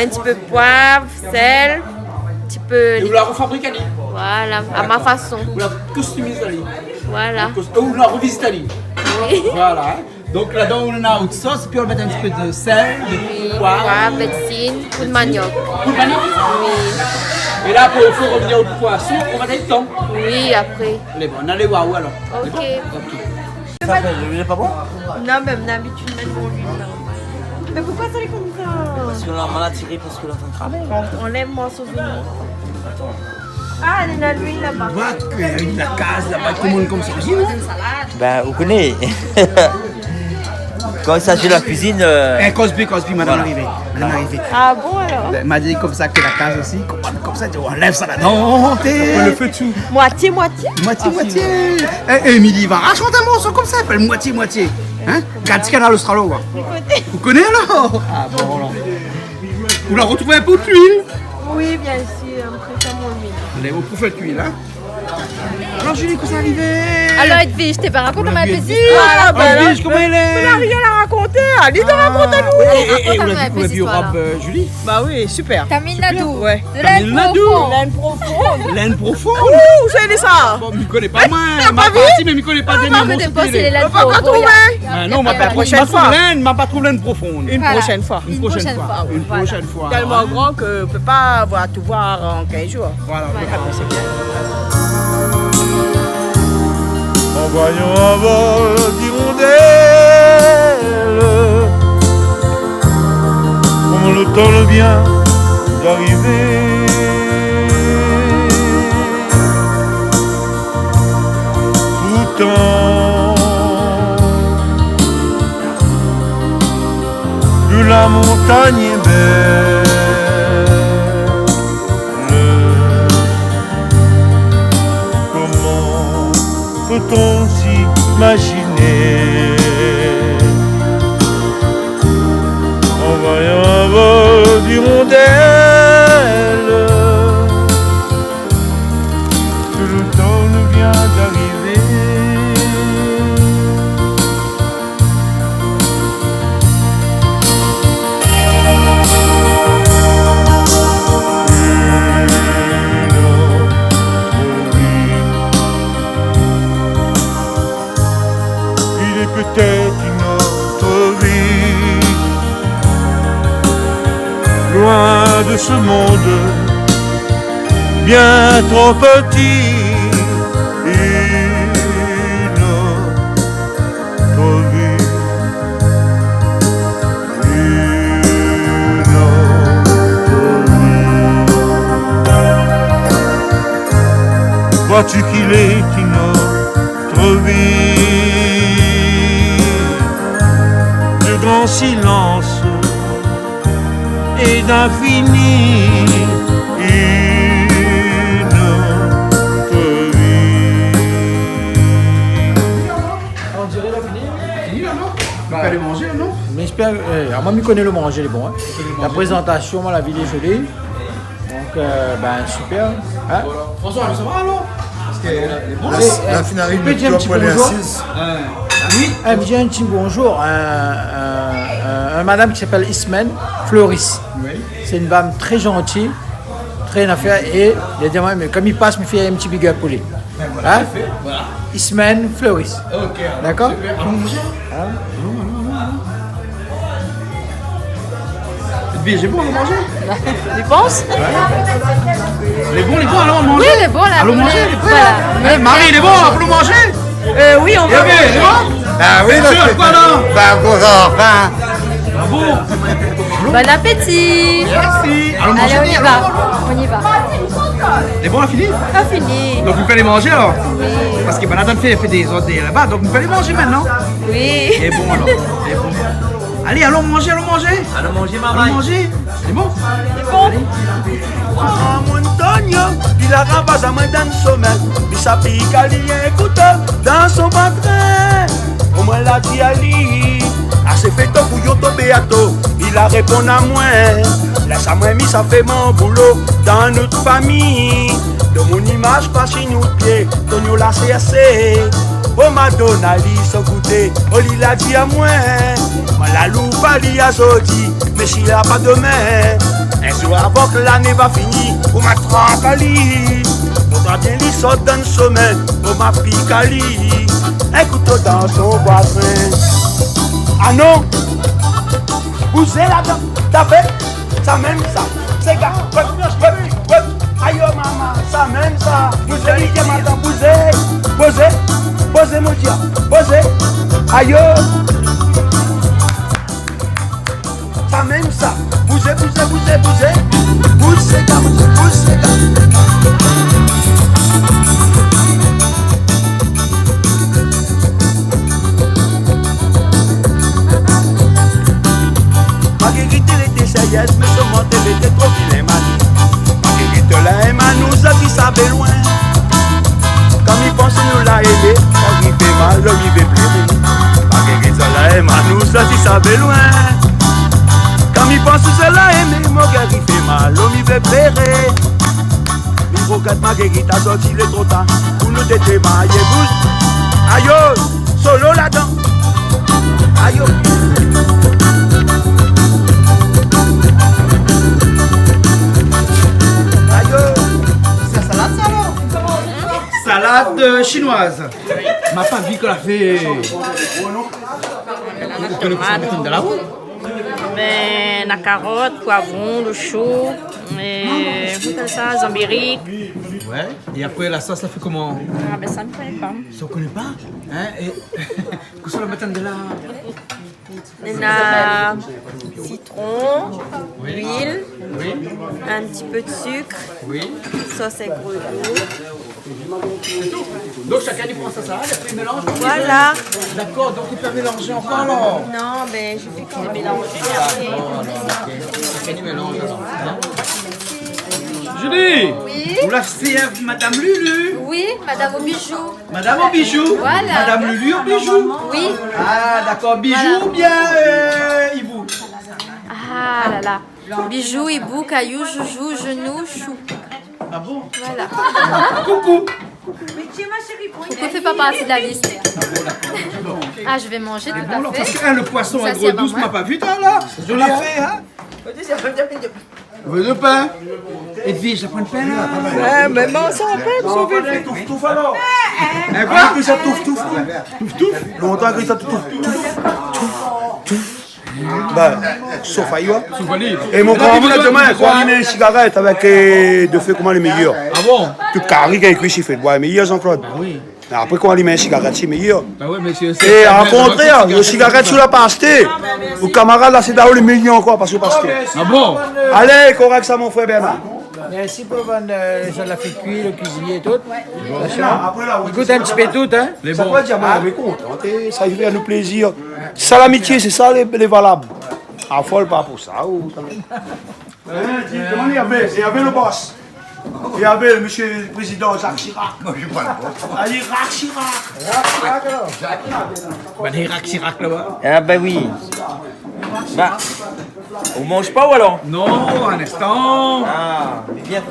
Un petit peu de poivre, sel, un petit peu. Et vous la refabriquez? Voilà, à ma façon. Vous la customisez? Voilà. Ou vous la revisitez? Oui. Voilà. Hein. Donc là-dedans, on a une sauce, puis on va mettre un petit peu de sel, de poivre, médecine, coup de manioc. Coup de manioc? Oui. Et là, pour revenir au poisson, on va aller le temps. Oui, après. On a les waouh alors. Ok. Il est pas bon? Non, mais on a l'habitude de mettre mon huile. Mais pourquoi ça est comme ça? Parce qu'on a mal attiré parce que l'on est en train de travailler. On lève mon souvenir. Ah, elle est dans l'huile là-bas. Il y a une la case là-bas, tout le monde comme ça. Ben, vous connaissez. Quand il s'agit de la cuisine. Cosby, madame arrivée. Madame arrivée. Ah bon alors? Elle m'a dit comme ça que la case aussi, comme ça, on lève ça là-dedans. On le fait tout. Moitié. Moitié. Et Émilie va raconter un morceau comme ça, elle s'appelle moitié. Hein? Regarde Canal Australo. Vous connaissez alors? Ah bon alors. Vous la retrouvez un peu d'huile? Oui, bien sûr, après ça mon huile. Vous pouvez faire l'huile, hein? Alors Julie, qu'est-ce qui est arrivé? Alors Edwige, je t'ai pas raconté ma petite histoire. Edwige, comment elle est? Elle n'a rien à raconter. Allez, raconte-nous. Et vous l'avez vu au rap, Julie? Bah oui, super. Camille Nadou. Ouais. De laine profonde. Laine profonde. Laine profonde? Ouh, c'est ça. Bon, je ne connais pas moi. Ma partie, mais je ne connais pas des noms. Je pas c'est les laines On va trouver. Non, ma prochaine fois. Ma pas trouvé laine profonde. Une prochaine fois. Une prochaine fois. Une prochaine fois. Tellement grand qu'on ne peut pas tout voir en 15 jours. Voilà, c'est bien. En voyant un vol d'hirondelles, comme le temps le vient d'arriver. Pourtant, plus la montagne est belle, peut-on s'imaginer en voyant un vol d'hirondelles que le temps nous vient d'arriver. Peut-être une autre vie, loin de ce monde, bien trop petit. Une autre vie, une autre vie. Vois-tu qu'il est une autre vie? Grand silence et d'infini, une autre vie. On dirait la fini là, non? On va aller manger, non? Mais j'espère, moi je connais le manger, les bons. Hein. La présentation, moi, la ville est jolie. Donc, ben super. Hein? François, ça va alors? La finale tu peux dire un petit bonjour? Oui, elle me dit un petit bonjour. Un madame qui s'appelle Ismen Fleuris. Oui. C'est une femme très gentille, très une affaire. Et il a dit, mais comme il passe, il me fait un petit big up pour lui. Hein? Voilà. Ismen Fleuris. Ok. D'accord? Allons manger. C'est Edwige, c'est bon, allons manger. Tu penses? Les bons, allons manger. Oui, les bons, là. Allons manger. Voilà. Marie, les bons, allons manger. Oui, on va. C'est bon? Ah oui, Monsieur, quoi là? Bah, gros enfant. Bon appétit. Merci. Allons Allez, manger. on y va. On y va. Les bons, on a fini? On a fini. Donc vous pouvez les manger alors? Oui. Parce que Banadon fait des ordres là-bas, donc vous pouvez les manger maintenant? Oui. Et bon alors. Et bon. Allez, allons manger, allons manger. Allons manger, maman. Allons manger. C'est bon? C'est bon. Ah, mon Antonio, il a ramassé à moi dans le sommeil. Il s'applique à lui un couteau dans son ventre. Au moins la dit à lui, à ses fait au bouillon tombé à tôt. Il a répondu à moi, laisse à moi, ça fait mon boulot dans notre famille. De mon image, pas chez nous pieds, Tonio la CSC. Oh Madonna, li son goûter, oh il a dit à moi, la loupe a li a sorti, mais s'il a pas demain, un jour avant que l'année va finir, on m'a trempé à li, on va bien li sort dans le sommeil, on m'a piqué à li, un couteau dans son voisin. Ah non, vous êtes là-dedans, t'as fait, ça même ça, c'est gars, aïe oh maman, ça même ça, vous êtes là madame, vous êtes, posez mon Dieu, posez, aïe oh. Ça même ça, bougez, gars. Marguerite, elle était sérieuse, mais seulement elle était trop vilaine, manie. Marguerite, là, nous a dit ça va loin. Comme il pense nous l'a aidé, quand il fait mal, l'homme il veut pleurer. Marguerite, là, nous a dit ça va loin. Quand il pense cela aimé, mon gars il fait mal, l'homme il veut pleurer. Il faut que Marguerite a sorti le trop tard, pour nous démailler bouche. Aïe, solo là-dedans. Aïe. C'est salade ça alors? Salade chinoise. Ma femme dit qu'elle a fait. De la route. Ben, la carotte, poivron, le chou, et ça, zambiric. Ouais. Et après la sauce, ça fait comment? Ah ben ça ne connaît pas. Ça on connaît pas? Hein? Et qu'est-ce qu'on va mettre de la? On a citron, huile, un petit peu de sucre, sauce et gros goût. Donc chacun il prend sa salade et après il mélange. Voilà. D'accord, donc il peut mélanger encore alors? Non, ben je fais que le mélanger après. Chacun il mélange alors. Julie! Oui? Vous l'avez fait Madame Lulu? Oui, Madame au bijou. Madame au bijou? Voilà. Madame Lulu au bijou? Oui. Ah d'accord, bijou Voilà. ou bien hibou? Ah là là. Bijou, hibou, caillou, joujou, genou, chou. Ah bon? Voilà. Coucou! Coucou fait pas partie de la liste. Ah, je vais manger tout à Alors, fait. parce que le poisson Ça, est c'est gros à douce, maman. m'a pas vu toi là? Je l'ai fait, hein? Veux le pain? Edwige, je prends le pain là? Ouais, mais bon, ça va pas, On va faire touf alors. Hein, quoi? Que ça touf. Longtemps que ça touf. Bah, sauf ailleurs. Et mon grand amour, demain, quand il met une cigarette avec deux feux, comment les meilleurs? Ah bon? Tout carré avec lui, il fait boire meilleur, Jean-Claude. Oui. Après, quand il met une cigarette, c'est meilleur. Bah oui, monsieur. Et en contraire, le cigarette sur la pasté. Au camarade, là, c'est d'ailleurs le million encore, parce que pasté. Ah bon? Allez, correct ça, mon frère Bernard. Merci pour vendre ça la fait cuire, le cuisinier et tout. Après, là, Il goûte un petit peu tout, hein. Ça peut dire, moi, on est content, ça fait nous plaisir. Ça, l'amitié, c'est ça les valables. Affole pas pour ça. Ou... il y avait le boss. Il y avait le monsieur le président Jacques Chirac. Moi, je ne pas le boss. Allez, Jacques Chirac. Ben, il Chirac là-bas. Ah ben oui. Bah, on mange pas ou alors? Non, un instant. Ah, bien.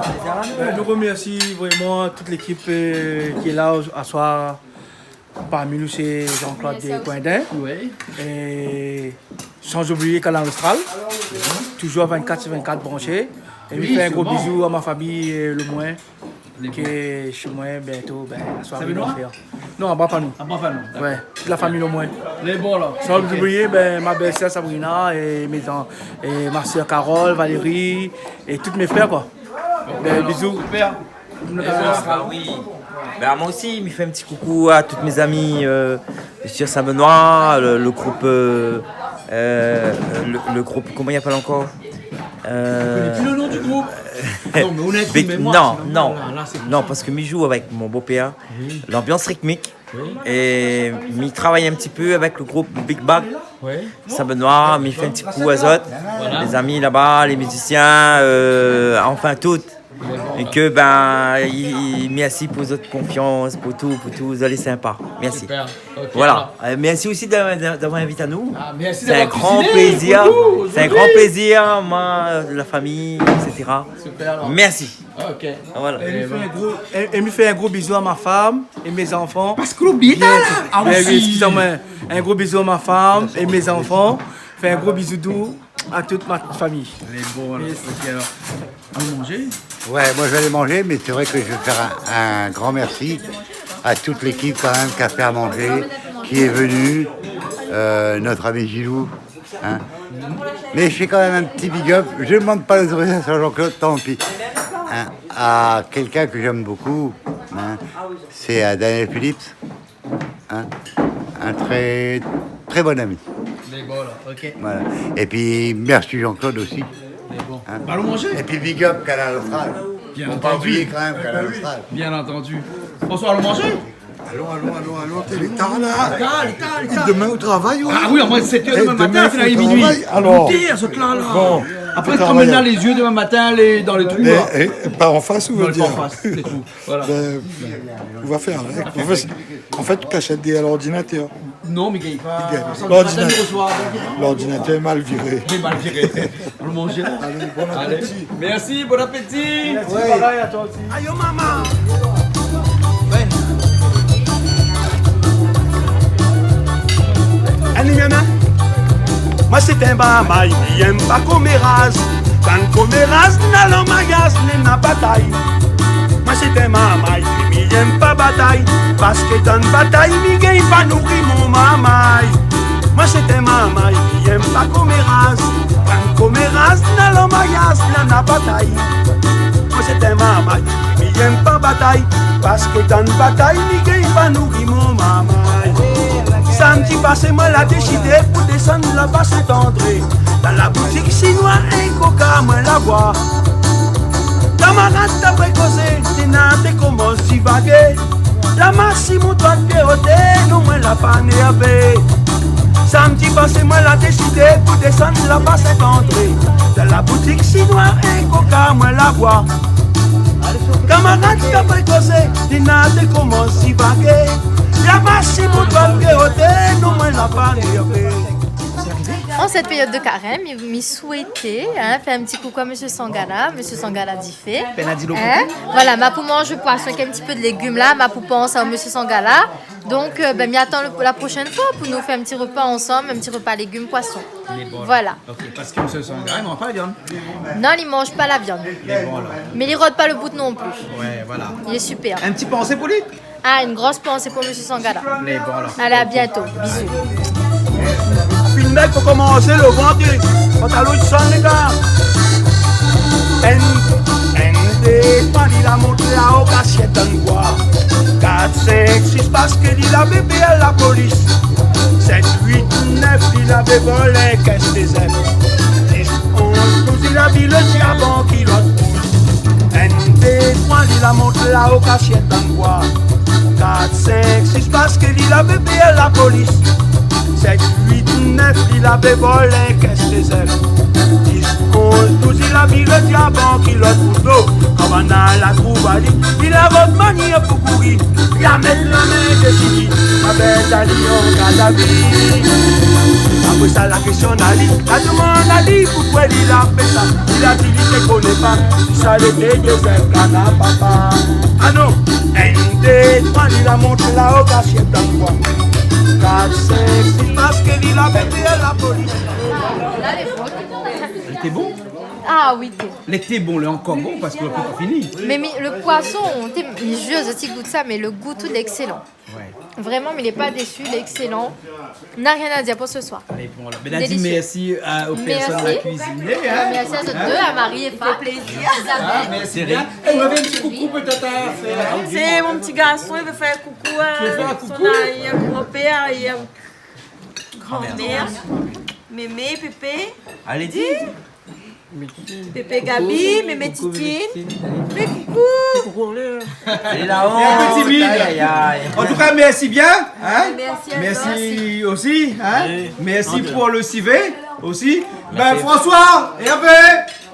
Nous remercions vraiment toute l'équipe qui est là à soir. Parmi nous, c'est Jean-Claude Coindin. Oui. Et sans oublier Canal Austral. Toujours 24/24 branché. Et Oui, je fais un c'est gros bon. bisou à ma famille, le moins. qui est chez moi bientôt, la soirée va faire. Non, à Brapanou. À Brapanou. Ouais, toute la famille au moins. Les bons là. Sans oublier ma belle-sœur Sabrina et ma soeur Carole, Valérie et tous mes frères quoi. Bisous. Super. Oui. Moi aussi, il me fait un petit coucou à tous mes amis sur Saint-Benoît, le groupe, comment il appelle encore plus le nom du groupe. Non, mais honnêtement, non, parce que je joue avec mon beau-père, l'ambiance rythmique, et il travaille un petit peu avec le groupe Big Bag, Saint-Benoît, il fait un petit coup à Zot, les amis là-bas, les musiciens, enfin toutes. Et que merci pour votre confiance, pour tout, vous allez sympa. Merci. Super. Okay, voilà. Merci aussi d'avoir invité à nous. C'est un grand plaisir. C'est un grand plaisir, moi, la famille, etc. Super. Merci. Ok. Voilà. Et me fait un gros bisou à ma femme et mes enfants. Parce que l'oublie là. Oui, excusez-moi. Un gros bisou à ma femme et mes enfants. Fais un gros bisou doux à toute ma famille. Les bons. Alors, allons manger. Ouais, moi je vais aller manger, mais c'est vrai que je vais faire un grand merci à toute l'équipe quand même qui a fait à manger, qui est venue, notre ami Gilou. Hein. Mais je fais quand même un petit big up, je ne demande pas l'autorisation à Jean-Claude, tant pis. Hein, à quelqu'un que j'aime beaucoup, hein, c'est à Daniel Phillips, hein, un très, très bon ami. Ok. Voilà. Et puis merci Jean-Claude aussi. Bon. Hein? Allons manger. Et puis big up Canal Austral. Bien entendu. Pas oublier quand même Canal Austral. Bien entendu. François, allons manger. Allons, t'es tard là. Demain au travail, oui. Ah oui, moi c'est 7h demain matin, c'est minuit. Alors. Bon. Après, comme maintenant les yeux demain matin dans les trous. Pas en face, ou veut dire. Pas en face, c'est tout. Voilà. On va faire avec. En fait, tu t'achètes à l'ordinateur. Non, mais gagne pas. L'ordinateur est mal viré. Il est mal viré. On le mange là. Allez, bon appétit. Merci, bon appétit. Merci, pareil à toi aussi. Aïe, maman. Moi c'est un bamaï, il aime pas coméras. Quand coméras n'a le magasin, n'a bataille. Moi c'est un mamaï, il aime pas bataille. Parce que dans bataille, il gagne pas nourrir mon mamaï. Moi c'est un mamaï, il aime pas coméras. Quand coméras n'a le magasin, n'a bataille. Moi c'est un mamaï, il aime pas bataille. Parce que dans bataille, il gagne pas nourrir mon mamaï. Samedi passé, moi l'a décidé pour descendre là-bas Saint-André. Dans la boutique chinoise, un coca, moi la bois. Camarade t'as précausé, t'es commence à divaguer. La masse, mon toit de péroté, non, moi la panne à paix. Samedi passé, moi l'a décidé pour descendre là-bas Saint-André. Dans la boutique chinoise, un coca, moi la bois. Camarade t'as précausé, t'es commence à divaguer. En cette période de carême, il souhaitait faire un petit coucou à M. Sangala. M. Sangala dit fait. Voilà, ma pour manger poisson avec un petit peu de légumes là, ma pour penser à M. Sangala. Donc, m'y attend la prochaine fois pour nous faire un petit repas ensemble, un petit repas légumes, poisson. Voilà. Ok, parce que M. Sangala, il ne mange pas la viande. Non, il ne mange pas la viande. Mais il ne rôde pas le bout non plus. Ouais, voilà. Il est super. Un petit pensée pour lui. Ah, une grosse pensée pour M. Sangala. Allez, à bientôt. Bisous. Puis le mec pour commencer le vendredi. Quand t'as l'autre sang, les gars. Il a montré à Ocassiette d'un bois. 4, 5, 6 parce qu'il a bébé à la police. 7, 8, 9, il avait volé caisse des ailes. 10, 11, 12, il a vu le diamant qui l'autre. ND3, il a montré à Ocassiette d'un bois. 4, 5, 6 parce qu'il a bébé à la police. 7, 8, 9, il avait volé caisse des ailes. 10, 11, 12, il a vu le diamant qui l'autre couteau. Comme on a la trouve à lui, il a votre manière pour courir. Il a mis la main de Sidi, avec Ali en garde à vie. Après ça, la question d'Ali, la demande à Ali, pourquoi il a fait ça. Il a dit, il ne connaît pas, ça l'était des ailes, cana papa. Ah non, ND3, il a montré la haute assiette dans le bois. 4, 5, 6, parce qu'il a bébé à la police. Il était bon? Ah oui, thé. L'été, bon, est encore bon parce que le pas fini. Mais le poisson, je aussi goûte ça, mais le goût tout est excellent. Ouais. Vraiment, mais il n'est pas déçu, il est excellent. N'a rien à dire pour ce soir. Allez, bon, là. Ben, dit merci aux personnes de la cuisine. Merci à tous deux, à Marie et Fab. Plaisir. Merci. On avait un petit coucou peut-être à faire. C'est mon petit garçon, il veut faire coucou à son grand-père et grand-mère. Mémé, Pépé. Allez, dis. Pépé Gabi, Mémé Titine. Fais coucou. Elle est là-haut. Un petit vide. En tout cas, merci bien. Hein? Merci aussi. Hein? Merci pour le civet aussi. Ben, François, Hervé,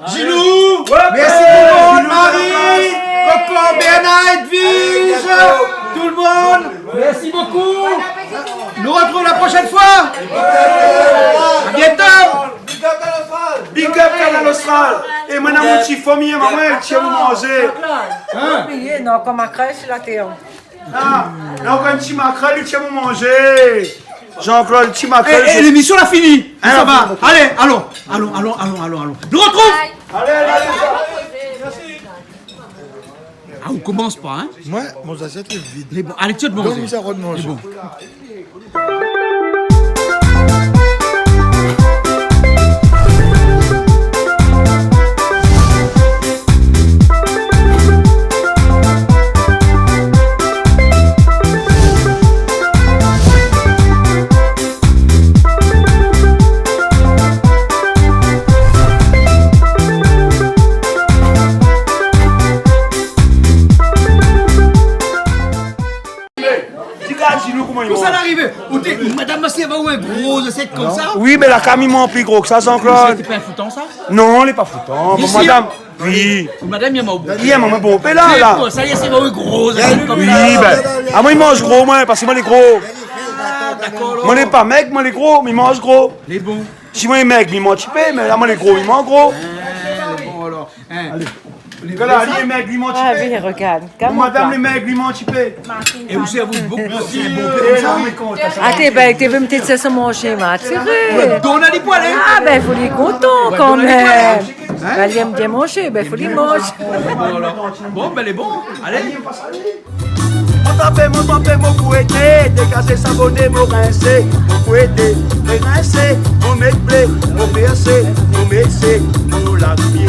Gilou. Merci tout le monde. Marie, Coco, Bernard, Edwige. Tout le monde. Merci beaucoup. Nous retrouvons la prochaine fois. À bientôt. Big up Canal Austral. Et maintenant, mon petit famille, maman, tu vas manger. Hein? Non, comme ma crèche, là, t'es. Ah, non, quand un petit maquerelle, tu vas manger. Jean-Claude, petit maquerelle. Et l'émission, l'a fini. Ça va. Allez, allons. Nous retrouve. Allez. Ah, on commence pas, hein? Moi, mon assiette est vide. Mais bon, allez, tu vas te manger. Donc, ça va de manger. Bon. Comment ça arrive? Madame Massé va où un gros assiette comme ça? Oui, mais la Camille m'a plus gros que ça, Jean-Claude. C'est pas foutant ça? Non, elle est pas foutant. Bon, madame. Oui. Madame, il y a maman bon. Mais là. Ça y est, c'est pas gros assiette comme ça. Oui, ben. Moi, il mange gros, moi, parce que moi, il est gros. D'accord. Moi, il est pas mec, moi, il est gros, mais il mange gros. Les bons. Si moi, il est mec, il mange chipé, mais là, moi, il est gros, il mange gros. Les bons, alors. Allez. Voilà, les mecs lui mentent. Ah oui, regarde. Madame, les mecs lui mentent. Et vous savez, vous beaucoup. Attends, ben, tu veux me dire ça manger, ma tiré. Donne à les poils. Ah, ben, il faut les contents quand même. Ben, il aime bien manger, ben, il faut les manger. Bon, ben, les bons. Allez. Mon tapé, mon couetté, dégager, savonner, mon rincé, mon couetté, mon rincé, mon méblé, mon percé, mon messé, mon lavier.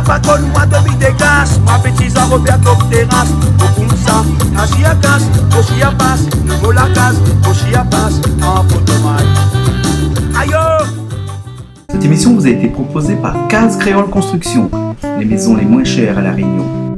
Pas connu moi depuis des gaz, ma petite Roberto terrasse, au Kunsa, à Chiapas, au Chiapas, au Lacas, au Chiapas, en Potomac. Aïe! Cette émission vous a été proposée par Case Créole Construction, les maisons les moins chères à La Réunion.